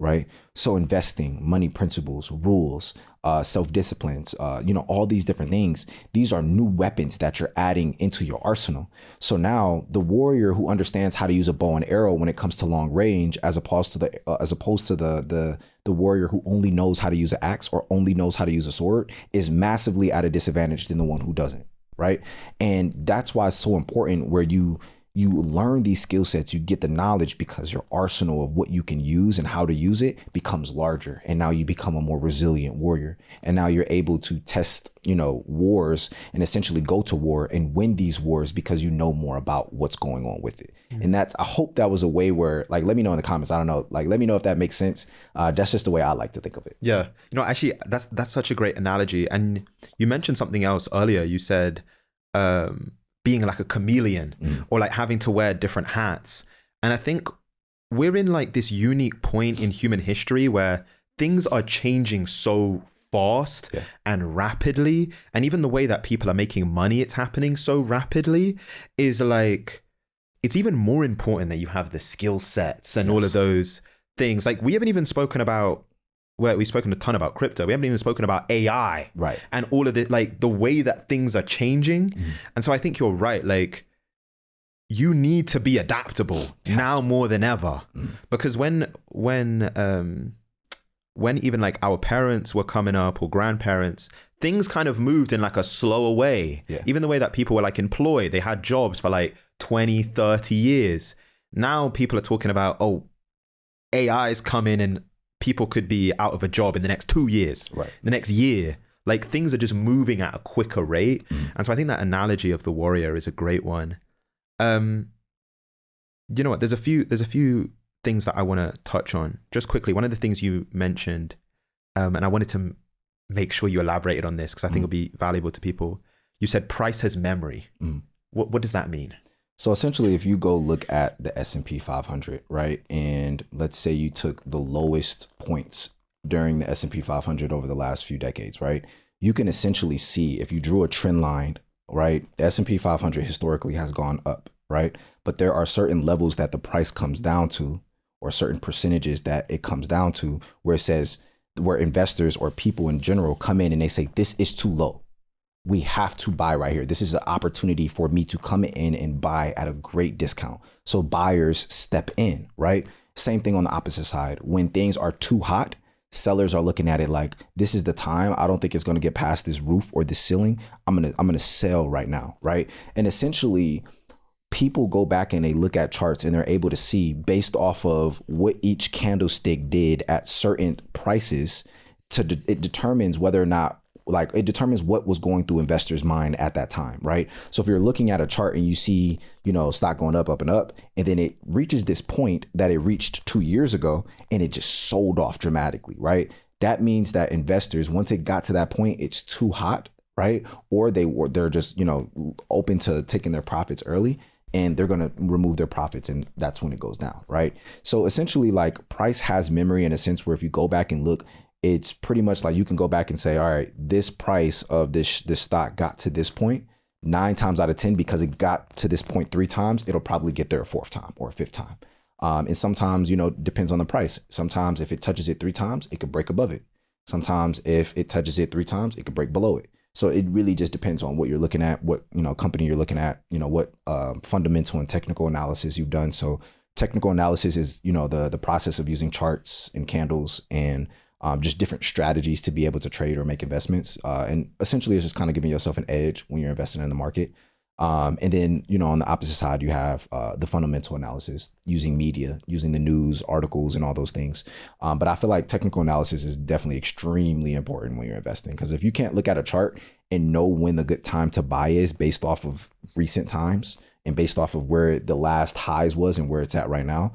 right? So investing, money principles, rules, self-disciplines, all these different things, these are new weapons that you're adding into your arsenal. So now the warrior who understands how to use a bow and arrow when it comes to long range, as opposed to the warrior who only knows how to use an axe or only knows how to use a sword, is massively at a disadvantage than the one who doesn't, right? And that's why it's so important where you learn these skill sets, you get the knowledge, because your arsenal of what you can use and how to use it becomes larger. And now you become a more resilient warrior. And now you're able to test, wars and essentially go to war and win these wars because you know more about what's going on with it. And I hope that was a way where, like, let me know in the comments. I don't know, like, let me know if that makes sense. That's just the way I like to think of it. Yeah. Actually, that's such a great analogy. And you mentioned something else earlier. You said, being like a chameleon or like having to wear different hats. And I think we're in like this unique point in human history where things are changing so fast and rapidly. And even the way that people are making money, it's happening so rapidly, is like, it's even more important that you have the skill sets and all of those things. Like, we haven't even spoken about, well, we've spoken a ton about crypto. We haven't even spoken about AI, right? And all of it, like the way that things are changing. And so I think you're right. Like, you need to be adaptable now more than ever, because when even like our parents were coming up or grandparents, things kind of moved in like a slower way. Even the way that people were like employed, they had jobs for like 20, 30 years. Now people are talking about, AI's coming and people could be out of a job in the next 2 years, the next year. Like, things are just moving at a quicker rate. And so I think that analogy of the warrior is a great one. You know what? There's a few things that I want to touch on just quickly. One of the things you mentioned, and I wanted to make sure you elaborated on this because I think it'll be valuable to people. You said price has memory. What does that mean? So essentially, if you go look at the S&P 500, right, and let's say you took the lowest points during the S&P 500 over the last few decades, right, you can essentially see, if you drew a trend line, right, the S&P 500 historically has gone up, right, but there are certain levels that the price comes down to, or certain percentages that it comes down to, where it says, where investors or people in general come in and they say, this is too low. We have to buy right here. This is an opportunity for me to come in and buy at a great discount. So buyers step in, right? Same thing on the opposite side. When things are too hot, sellers are looking at it like, this is the time. I don't think it's going to get past this roof or this ceiling. I'm going to sell right now, right? And essentially, people go back and they look at charts and they're able to see, based off of what each candlestick did at certain prices, it determines whether or not, like, it determines what was going through investors' mind at that time, right? So if you're looking at a chart and you see, stock going up, and up, and then it reaches this point that it reached 2 years ago and it just sold off dramatically, right? That means that investors, once it got to that point, it's too hot, right? Or they're just, open to taking their profits early, and they're going to remove their profits, and that's when it goes down, right? So essentially, like, price has memory in a sense where if you go back and look, it's pretty much like you can go back and say, all right, this price of this stock got to this point 9 times out of 10, because it got to this point 3 times, it'll probably get there a 4th time or a 5th time. And sometimes, depends on the price. Sometimes if it touches it 3 times, it could break above it. Sometimes if it touches it 3 times, it could break below it. So it really just depends on what you're looking at, what, company you're looking at, what fundamental and technical analysis you've done. So technical analysis is, the process of using charts and candles and just different strategies to be able to trade or make investments. And essentially, it's just kind of giving yourself an edge when you're investing in the market. And then, on the opposite side, you have the fundamental analysis, using media, using the news, articles, and all those things. But I feel like technical analysis is definitely extremely important when you're investing, because if you can't look at a chart and know when the good time to buy is based off of recent times and based off of where the last highs was and where it's at right now,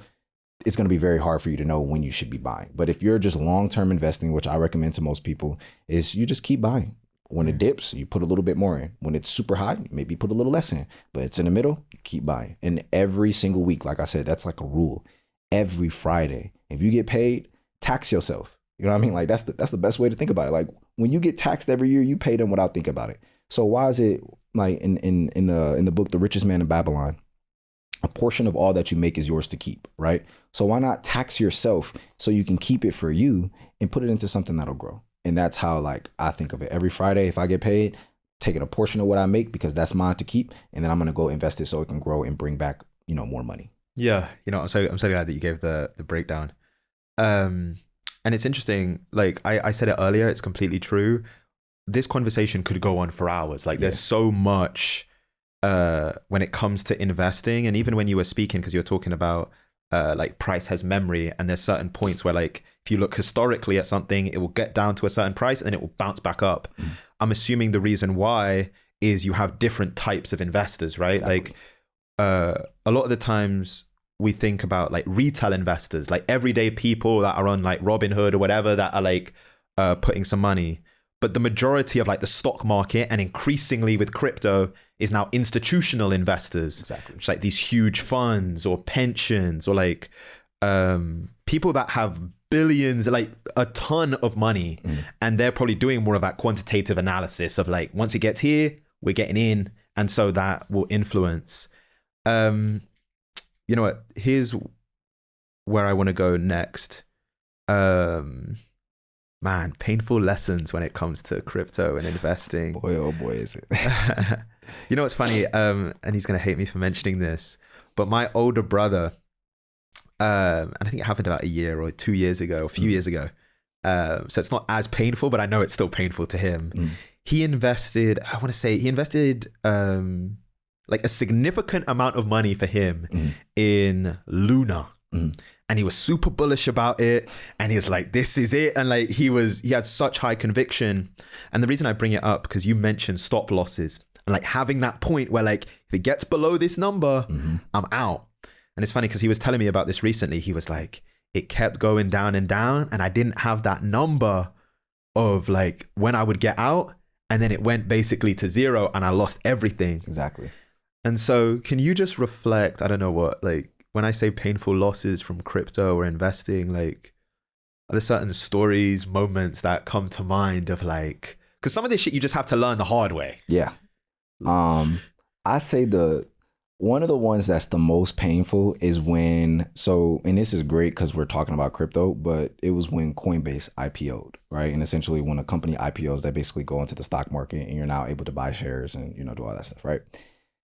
it's going to be very hard for you to know when you should be buying. But if you're just long-term investing, which I recommend to most people, is you just keep buying. When it dips, you put a little bit more in. When it's super high, maybe put a little less in. But it's in the middle, you keep buying. And every single week, like I said, that's like a rule. Every Friday, if you get paid, tax yourself. You know what I mean? Like, that's the best way to think about it. Like, when you get taxed every year, you pay them without thinking about it. So why is it like in the book The Richest Man in Babylon, a portion of all that you make is yours to keep, right? So why not tax yourself so you can keep it for you and put it into something that'll grow? And that's how like I think of it. Every Friday, if I get paid, taking a portion of what I make because that's mine to keep, and then I'm gonna go invest it so it can grow and bring back, more money. Yeah, I'm so glad that you gave the breakdown. And it's interesting, like I said it earlier, it's completely true. This conversation could go on for hours. Like there's so much when it comes to investing. And even when you were speaking, because you were talking about like price has memory, and there's certain points where like if you look historically at something, it will get down to a certain price and then it will bounce back up. I'm assuming the reason why is you have different types of investors, right? Exactly. Like a lot of the times we think about like retail investors, like everyday people that are on like Robinhood or whatever that are like putting some money. But the majority of like the stock market, and increasingly with crypto, is now institutional investors. Exactly. Which like these huge funds or pensions or like people that have billions, like a ton of money. And they're probably doing more of that quantitative analysis of like, once it gets here, we're getting in. And so that will influence. You know what? Here's where I want to go next. Man, painful lessons when it comes to crypto and investing. Boy, oh boy, is it. You know what's funny? And he's going to hate me for mentioning this, but my older brother, and I think it happened about a year or 2 years ago, a few years ago. So it's not as painful, but I know it's still painful to him. He invested, like a significant amount of money for him in Luna. And he was super bullish about it. And he was like, this is it. And like, he had such high conviction. And the reason I bring it up, because you mentioned stop losses and like having that point where like, if it gets below this number, I'm out. And it's funny because he was telling me about this recently. He was like, it kept going down and down. And I didn't have that number of like when I would get out. And then it went basically to zero and I lost everything. Exactly. And so can you just reflect, I don't know what, like when I say painful losses from crypto or investing, like are there certain stories, moments that come to mind of like, because some of this shit you just have to learn the hard way. Yeah. I say one of the ones that's the most painful is and this is great because we're talking about crypto, but it was when Coinbase IPO'd, right? And essentially when a company IPOs, they basically go into the stock market and you're now able to buy shares and, do all that stuff, right?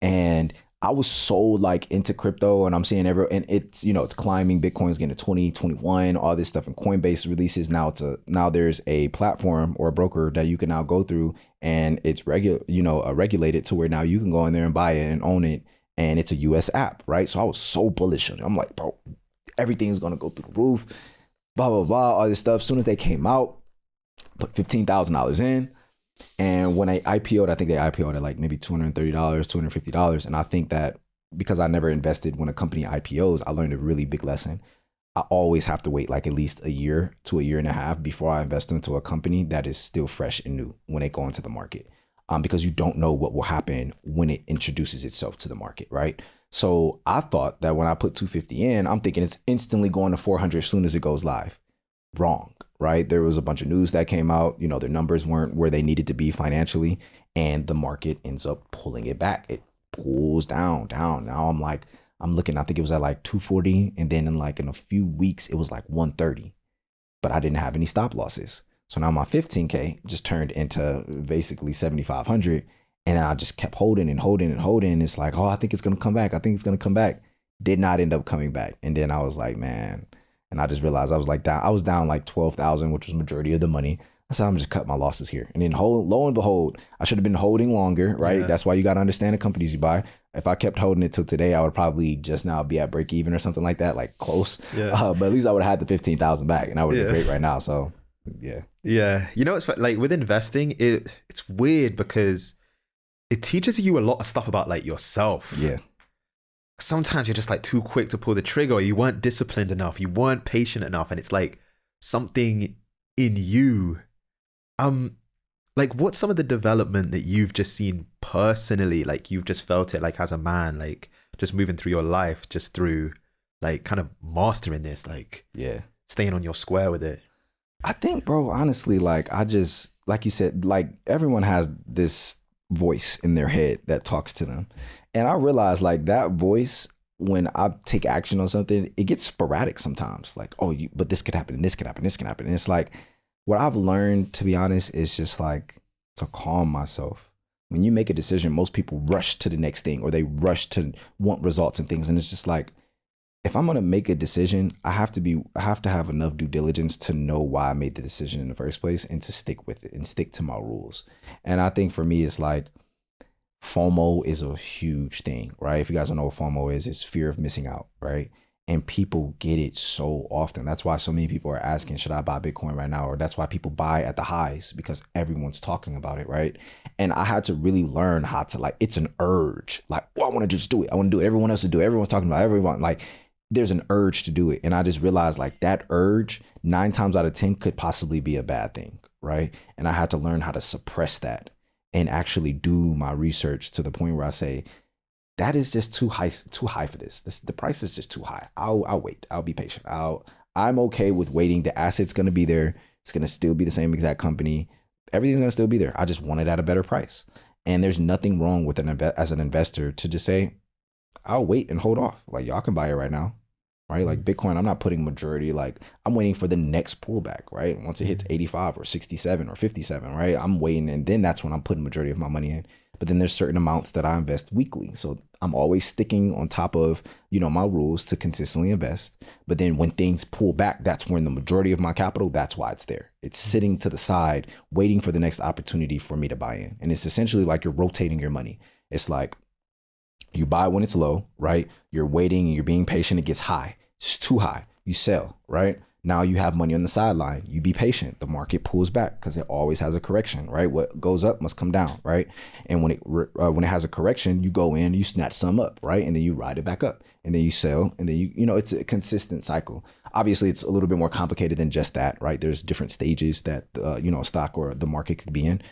And I was so like into crypto, and I'm seeing and it's, it's climbing. Bitcoin's getting to 20, 21, all this stuff. And Coinbase releases now there's a platform or a broker that you can now go through, and it's regulated to where now you can go in there and buy it and own it. And it's a US app, right? So I was so bullish on it. I'm like, bro, everything's going to go through the roof, blah, blah, blah, all this stuff. As soon as they came out, put $15,000 in. And when I IPO'd, I think they IPO'd at like maybe $230, $250. And I think that because I never invested when a company IPOs, I learned a really big lesson. I always have to wait like at least a year to a year and a half before I invest into a company that is still fresh and new when they go into the market. Because you don't know what will happen when it introduces itself to the market, right? So I thought that when I put 250 in, I'm thinking it's instantly going to 400 as soon as it goes live. Wrong, right? There was a bunch of news that came out, their numbers weren't where they needed to be financially, and the market ends up pulling it back. It pulls down. Now I'm looking, I think it was at like 240, and then in a few weeks, it was like 130, but I didn't have any stop losses. So now my 15K just turned into basically 7,500. And then I just kept holding. It's like, oh, I think it's going to come back. Did not end up coming back. And then I was like, man. And I just realized I was down like 12,000, which was majority of the money. I said, I'm just cut my losses here. And then lo and behold, I should have been holding longer, right? Yeah. That's why you got to understand the companies you buy. If I kept holding it till today, I would probably just now be at break even or something like that, like close. Yeah. But at least I would have had the 15,000 back, and I would be great right now. So yeah. It's like with investing, it's weird because it teaches you a lot of stuff about like yourself. Yeah. Sometimes you're just like too quick to pull the trigger, or you weren't disciplined enough, you weren't patient enough, and it's like something in you. Like what's some of the development that you've just seen personally, like you've just felt it like as a man, like just moving through your life, just through like kind of mastering this, like staying on your square with it? I think, bro, honestly, like I just, like you said, like everyone has this voice in their head that talks to them. And I realized like that voice when I take action on something, it gets sporadic sometimes. Like, oh, but this could happen, and this could happen, this can happen. And it's like, what I've learned, to be honest, is just like to calm myself. When you make a decision, most people rush to the next thing, or they rush to want results and things. And it's just like, if I'm gonna make a decision, I have to have enough due diligence to know why I made the decision in the first place, and to stick with it and stick to my rules. And I think for me, it's like, FOMO is a huge thing, right? If you guys don't know what FOMO is, it's fear of missing out, right? And people get it so often. That's why so many people are asking, should I buy Bitcoin right now? Or that's why people buy at the highs, because everyone's talking about it, right? And I had to really learn how to, like, it's an urge. Like, oh, I want to just do it. I want to do it. Everyone else to do it. Everyone's talking about it. Everyone, like, there's an urge to do it. And I just realized, like, that urge 9 times out of 10 could possibly be a bad thing, right? And I had to learn how to suppress that and actually do my research to the point where I say, that is just too high for this. The price is just too high. I'll wait. I'll be patient. I'm okay with waiting. The asset's going to be there. It's going to still be the same exact company. Everything's going to still be there. I just want it at a better price. And there's nothing wrong with as an investor to just say, I'll wait and hold off. Like, y'all can buy it right now, right? Like Bitcoin, I'm not putting majority, like I'm waiting for the next pullback, right? Once it hits 85 or 67 or 57, right? I'm waiting, and then that's when I'm putting majority of my money in. But then there's certain amounts that I invest weekly. So I'm always sticking on top of, my rules to consistently invest. But then when things pull back, that's when the majority of my capital, that's why it's there. It's sitting to the side, waiting for the next opportunity for me to buy in. And it's essentially like you're rotating your money. It's like you buy when it's low, right? You're waiting and you're being patient. It gets high. It's too high. You sell, right? Now you have money on the sideline. You be patient. The market pulls back because it always has a correction, right? What goes up must come down, right? And when it has a correction, you go in, you snatch some up, right? And then you ride it back up, and then you sell, and then it's a consistent cycle. Obviously, it's a little bit more complicated than just that, right? There's different stages that a stock or the market could be in,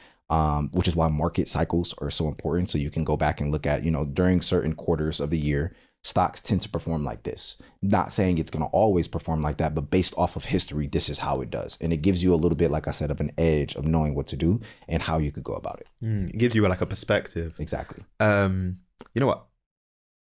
which is why market cycles are so important. So you can go back and look at, during certain quarters of the year, stocks tend to perform like this. Not saying it's going to always perform like that, but based off of history, this is how it does. And it gives you a little bit, like I said, of an edge of knowing what to do and how you could go about it. It gives you like a perspective. Exactly. You know what?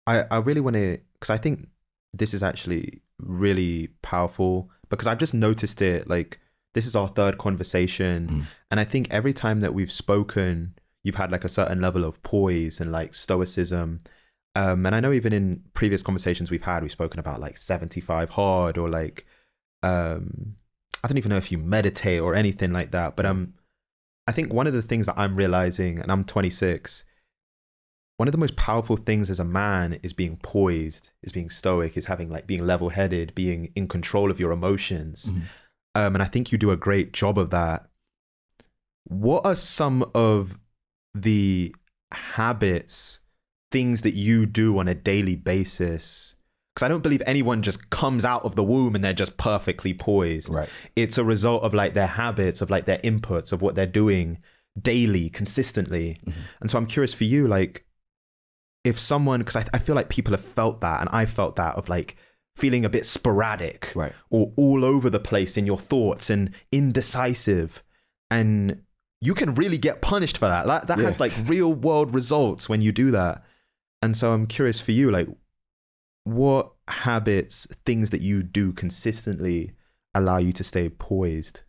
I really want to, because I think this is actually really powerful, because I've just noticed it. Like, this is our third conversation. And I think every time that we've spoken, you've had like a certain level of poise and like stoicism. And I know even in previous conversations we've spoken about like 75 hard, or like, I don't even know if you meditate or anything like that. But I think one of the things that I'm realizing, and I'm 26, one of the most powerful things as a man is being poised, is being stoic, is being level-headed, being in control of your emotions. And I think you do a great job of that. What are some of the habits, things that you do on a daily basis? Because I don't believe anyone just comes out of the womb and they're just perfectly poised. Right. It's a result of like their habits, of like their inputs, of what they're doing daily, consistently. And so I'm curious for you, like, if someone, because I feel like people have felt that, and I felt that, of like feeling a bit sporadic, right, or all over the place in your thoughts and indecisive, and you can really get punished for that. That has like real world results when you do that. And so I'm curious for you, like, what habits, things that you do consistently allow you to stay poised?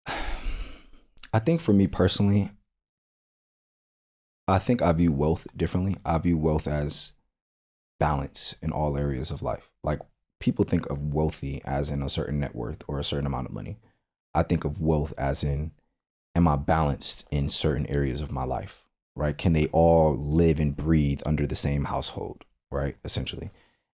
I think for me personally, I think I view wealth differently. I view wealth as balance in all areas of life. Like, people think of wealthy as in a certain net worth or a certain amount of money. I think of wealth as in, am I balanced in certain areas of my life, right? Can they all live and breathe under the same household, right? Essentially.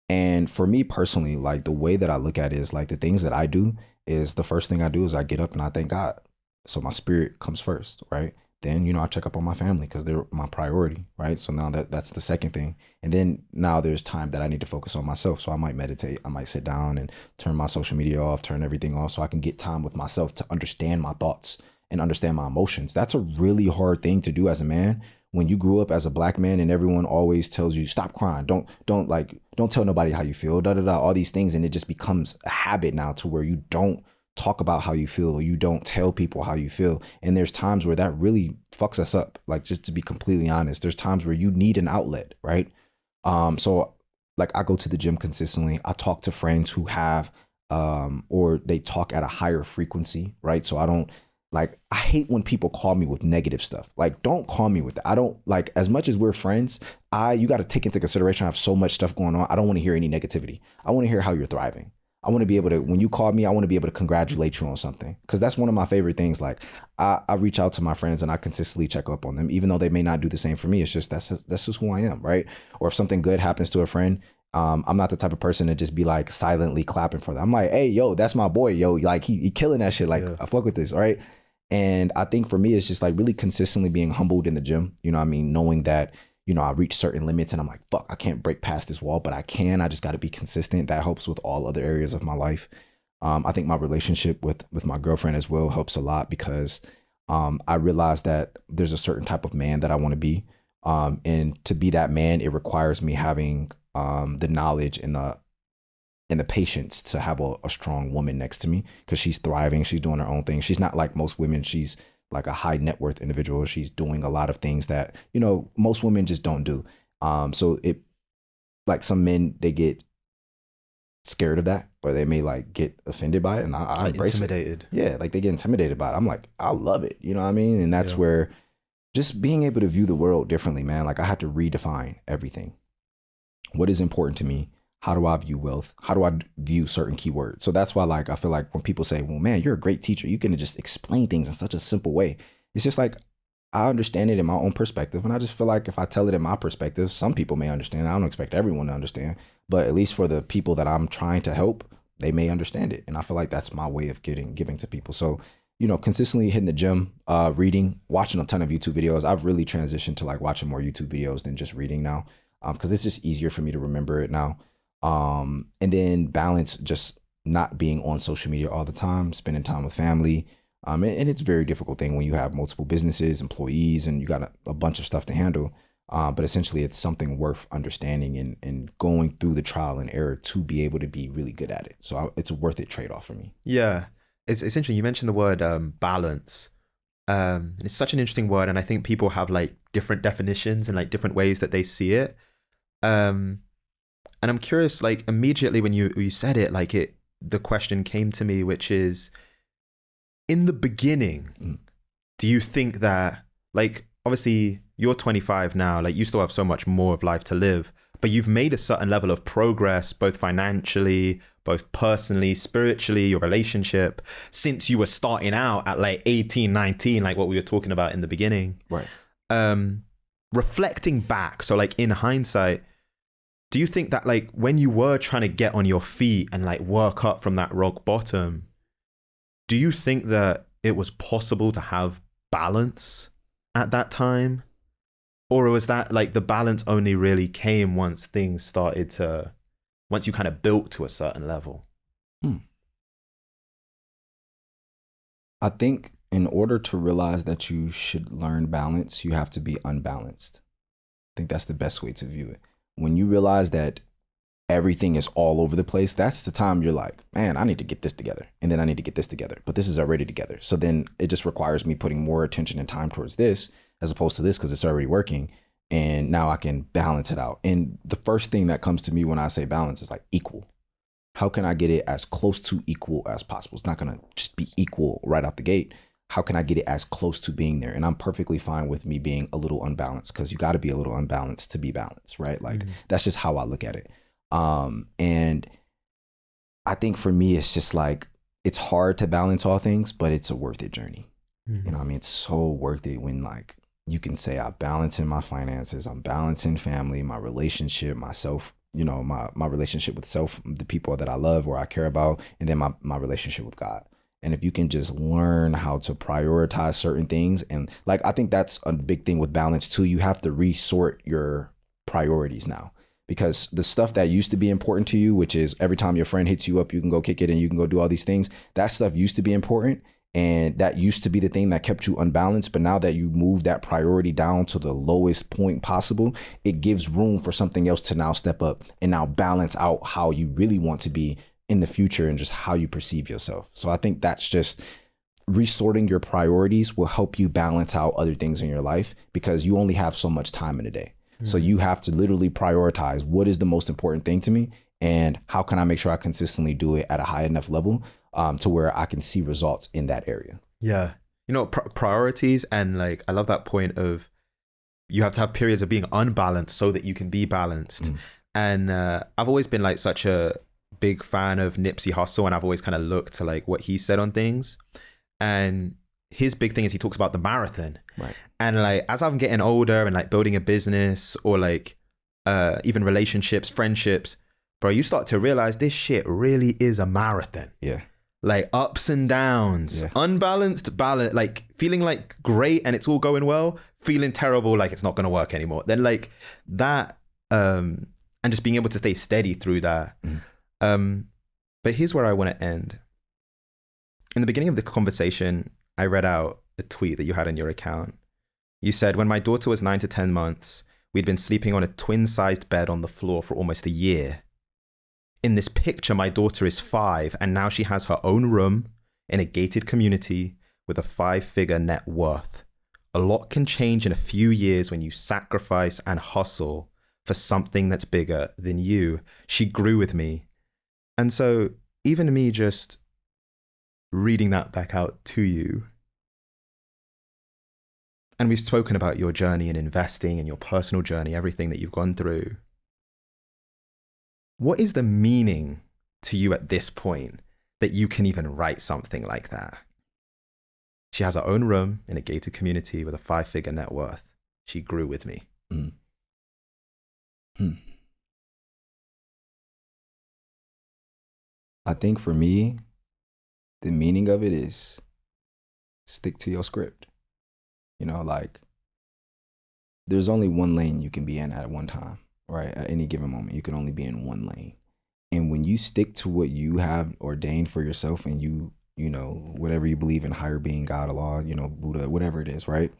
And for me personally, like, the way that I look at it is like, the things that I do is, the first thing I do is I get up and I thank God. So my spirit comes first, right? Then, I check up on my family because they're my priority, right? So now that's the second thing. And then now there's time that I need to focus on myself. So I might meditate. I might sit down and turn my social media off, turn everything off, so I can get time with myself to understand my thoughts and understand my emotions. That's a really hard thing to do as a man. When you grew up as a black man and everyone always tells you, stop crying, don't tell nobody how you feel, all these things. And it just becomes a habit now to where you don't talk about how you feel, or you don't tell people how you feel. And there's times where that really fucks us up. Like, just to be completely honest, there's times where you need an outlet, right? So like I go to the gym consistently. I talk to friends who have or they talk at a higher frequency, right? So I don't like I hate when people call me with negative stuff. Like don't call me with that. I don't like as much as we're friends, you got to take into consideration I have so much stuff going on. I don't want to hear any negativity. I want to hear how you're thriving. I want to be able to, when you call me, I want to be able to congratulate you on something. Cause that's one of my favorite things. Like I reach out to my friends and I consistently check up on them, even though they may not do the same for me. It's just, that's just who I am. Right. Or if something good happens to a friend, I'm not the type of person to just be like silently clapping for them. I'm like, hey, yo, that's my boy. Yo, like he killing that shit. Like I fuck with this. Right. And I think for me, it's just like really consistently being humbled in the gym. You know what I mean? Knowing that, you know, I reach certain limits and I'm like, fuck, I can't break past this wall, but I can. I just got to be consistent. That helps with all other areas of my life. I think my relationship with my girlfriend as well helps a lot because I realized that there's a certain type of man that I want to be. And to be that man, it requires me having the knowledge and the patience to have a strong woman next to me because she's thriving. She's doing her own thing. She's not like most women. She's like a high net worth individual. She's doing a lot of things that, you know, most women just don't do. So it like some men, they get scared of that or they may like get offended by it. And I Like embrace intimidated. it. Yeah. Like they get intimidated by it. I'm like, I love it. You know what I mean? And that's where just being able to view the world differently, man. Like I had to redefine everything. What is important to me? How do I view wealth? How do I view certain keywords? So that's why, like, I feel like when people say, well, man, you're a great teacher, you can just explain things in such a simple way. It's just like, I understand it in my own perspective. And I just feel like if I tell it in my perspective, some people may understand. I don't expect everyone to understand, but at least for the people that I'm trying to help, they may understand it. And I feel like that's my way of giving to people. So, you know, consistently hitting the gym, reading, watching a ton of YouTube videos. I've really transitioned to like watching more YouTube videos than just reading now. Because it's just easier for me to remember it now. And then balance just not being on social media all the time, spending time with family. And it's a very difficult thing when you have multiple businesses, employees, and you got a bunch of stuff to handle. But essentially, it's something worth understanding and going through the trial and error to be able to be really good at it. So it's a worth it trade-off for me. Yeah. It's interesting. You mentioned the word balance. It's such an interesting word. And I think people have like different definitions and like different ways that they see it. And I'm curious, like immediately when you said it, like the question came to me, which is, in the beginning, do you think that, like, obviously you're 25 now, like you still have so much more of life to live, but you've made a certain level of progress, both financially, both personally, spiritually, your relationship, since you were starting out at like 18, 19, like what we were talking about in the beginning. Right. Reflecting back, so like in hindsight, do you think that like when you were trying to get on your feet and like work up from that rock bottom, do you think that it was possible to have balance at that time? Or was that like the balance only really came once things started to, once you kind of built to a certain level? I think in order to realize that you should learn balance, you have to be unbalanced. I think that's the best way to view it. When you realize that everything is all over the place, that's the time you're like, man, I need to get this together. And then I need to get this together. But this is already together. So then it just requires me putting more attention and time towards this as opposed to this because it's already working. And now I can balance it out. And the first thing that comes to me when I say balance is like equal. How can I get it as close to equal as possible? It's not going to just be equal right out the gate. How can I get it as close to being there? And I'm perfectly fine with me being a little unbalanced because you got to be a little unbalanced to be balanced, right? Like that's just how I look at it. And I think for me, it's just like, it's hard to balance all things, but it's a worth it journey. You know what I mean? It's so worth it when like you can say I'm balancing my finances, I'm balancing family, my relationship, myself, you know, my relationship with self, the people that I love or I care about, and then my relationship with God. And if you can just learn how to prioritize certain things, and like, I think that's a big thing with balance too. You have to resort your priorities now, because the stuff that used to be important to you, which is every time your friend hits you up, you can go kick it and you can go do all these things. That stuff used to be important. And that used to be the thing that kept you unbalanced. But now that you move that priority down to the lowest point possible, it gives room for something else to now step up and now balance out how you really want to be in the future and just how you perceive yourself. So I think that's just resorting your priorities will help you balance out other things in your life because you only have so much time in a day. So you have to literally prioritize what is the most important thing to me and how can I make sure I consistently do it at a high enough level to where I can see results in that area. Yeah. You know, priorities, and like, I love that point of you have to have periods of being unbalanced so that you can be balanced. And I've always been like such a big fan of Nipsey Hussle, and I've always kind of looked to like what he said on things. And his big thing is he talks about the marathon. Right. And like, as I'm getting older and like building a business or like even relationships, friendships, bro, you start to realize this shit really is a marathon. Yeah. Like ups and downs, unbalanced, balance, like feeling like great and it's all going well, feeling terrible, like it's not going to work anymore. Then like that, and just being able to stay steady through that. But here's where I want to end. In the beginning of the conversation, I read out a tweet that you had on your account. You said, when my daughter was 9 to 10 months, we'd been sleeping on a twin-sized bed on the floor for almost a year. In this picture, my daughter is 5, and now she has her own room in a gated community with a 5-figure net worth. A lot can change in a few years when you sacrifice and hustle for something that's bigger than you. She grew with me. And so even me just reading that back out to you, and we've spoken about your journey in investing and your personal journey, everything that you've gone through. What is the meaning to you at this point that you can even write something like that? She has her own room in a gated community with a 5-figure net worth. She grew with me. I think for me, the meaning of it is stick to your script. You know, like there's only one lane you can be in at one time. Right, at any given moment, you can only be in one lane. And when you stick to what you have ordained for yourself and you know, whatever you believe in, higher being, God, Allah, you know, Buddha, whatever it is, right?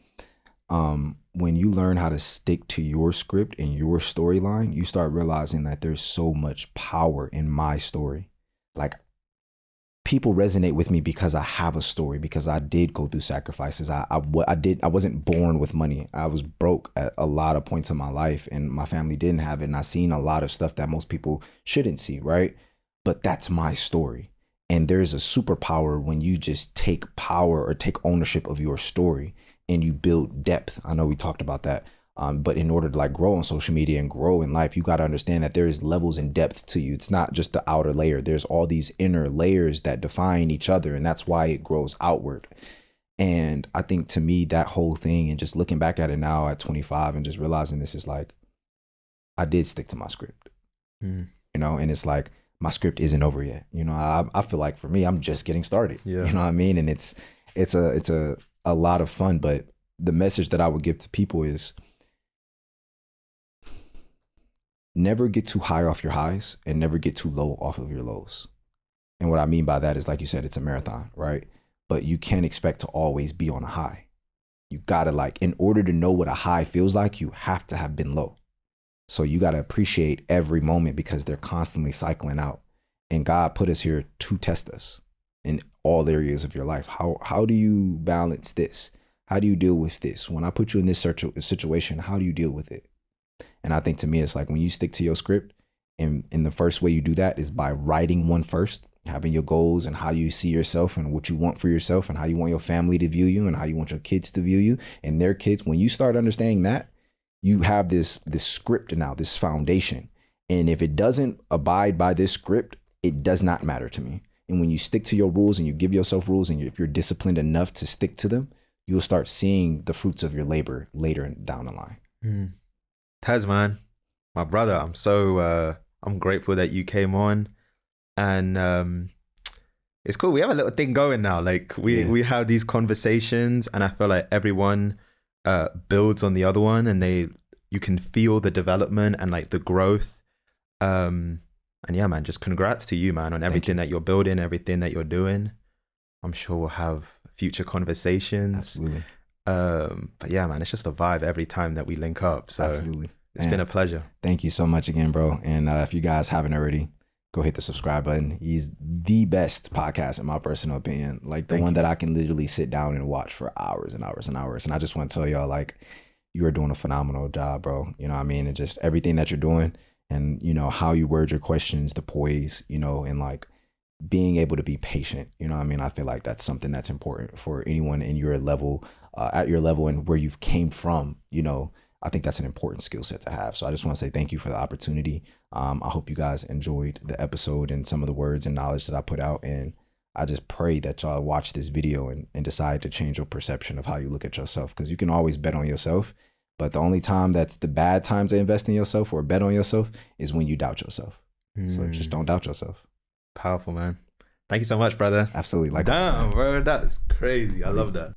When you learn how to stick to your script and your storyline, you start realizing that there's so much power in my story. Like, people resonate with me because I have a story, because I did go through sacrifices. I wasn't born with money. I was broke at a lot of points in my life and my family didn't have it. And I've seen a lot of stuff that most people shouldn't see, right? But that's my story. And there's a superpower when you just take power or take ownership of your story and you build depth. I know we talked about that. But in order to like grow on social media and grow in life, you got to understand that there is levels and depth to you. It's not just the outer layer. There's all these inner layers that define each other. And that's why it grows outward. And I think to me, that whole thing, and just looking back at it now at 25 and just realizing this is like, I did stick to my script, you know, and it's like, my script isn't over yet. You know, I feel like for me, I'm just getting started, you know what I mean? And it's a lot of fun, but the message that I would give to people is, never get too high off your highs and never get too low off of your lows. And what I mean by that is, like you said, it's a marathon, right? But you can't expect to always be on a high. You gotta, like, in order to know what a high feels like, you have to have been low. So you gotta appreciate every moment because they're constantly cycling out. And God put us here to test us in all areas of your life. How do you balance this? How do you deal with this? When I put you in this situation, how do you deal with it? And I think to me, it's like when you stick to your script, and the first way you do that is by writing one first, having your goals and how you see yourself and what you want for yourself and how you want your family to view you and how you want your kids to view you and their kids. When you start understanding that, you have this script now, this foundation. And if it doesn't abide by this script, it does not matter to me. And when you stick to your rules and you give yourself rules, and if you're disciplined enough to stick to them, you'll start seeing the fruits of your labor later down the line. Taz, man, my brother, I'm grateful that you came on, and it's cool. We have a little thing going now. Like we have these conversations, and I feel like everyone builds on the other one, and you can feel the development and like the growth. And yeah, man, just congrats to you, man, on everything that you're building, everything that you're doing. I'm sure we'll have future conversations. Absolutely. But yeah, man, it's just a vibe every time that we link up. So absolutely. It's been a pleasure. Thank you so much again, bro. And if you guys haven't already, go hit the subscribe button. He's the best podcast in my personal opinion. Like the one that I can literally sit down and watch for hours and hours and hours. And I just want to tell y'all, like, you are doing a phenomenal job, bro. You know what I mean? And just everything that you're doing, and you know how you word your questions, the poise, you know, and like being able to be patient. You know what I mean? I feel like that's something that's important for anyone in your level, at your level, and where you've came from. You know, I think that's an important skill set to have. So I just want to say thank you for the opportunity. I hope you guys enjoyed the episode and some of the words and knowledge that I put out. And I just pray that y'all watch this video and decide to change your perception of how you look at yourself. Because you can always bet on yourself. But the only time that's the bad time to invest in yourself or bet on yourself is when you doubt yourself. So just don't doubt yourself. Powerful, man. Thank you so much, brother. Absolutely. Like Damn, bro. That's crazy. I love that.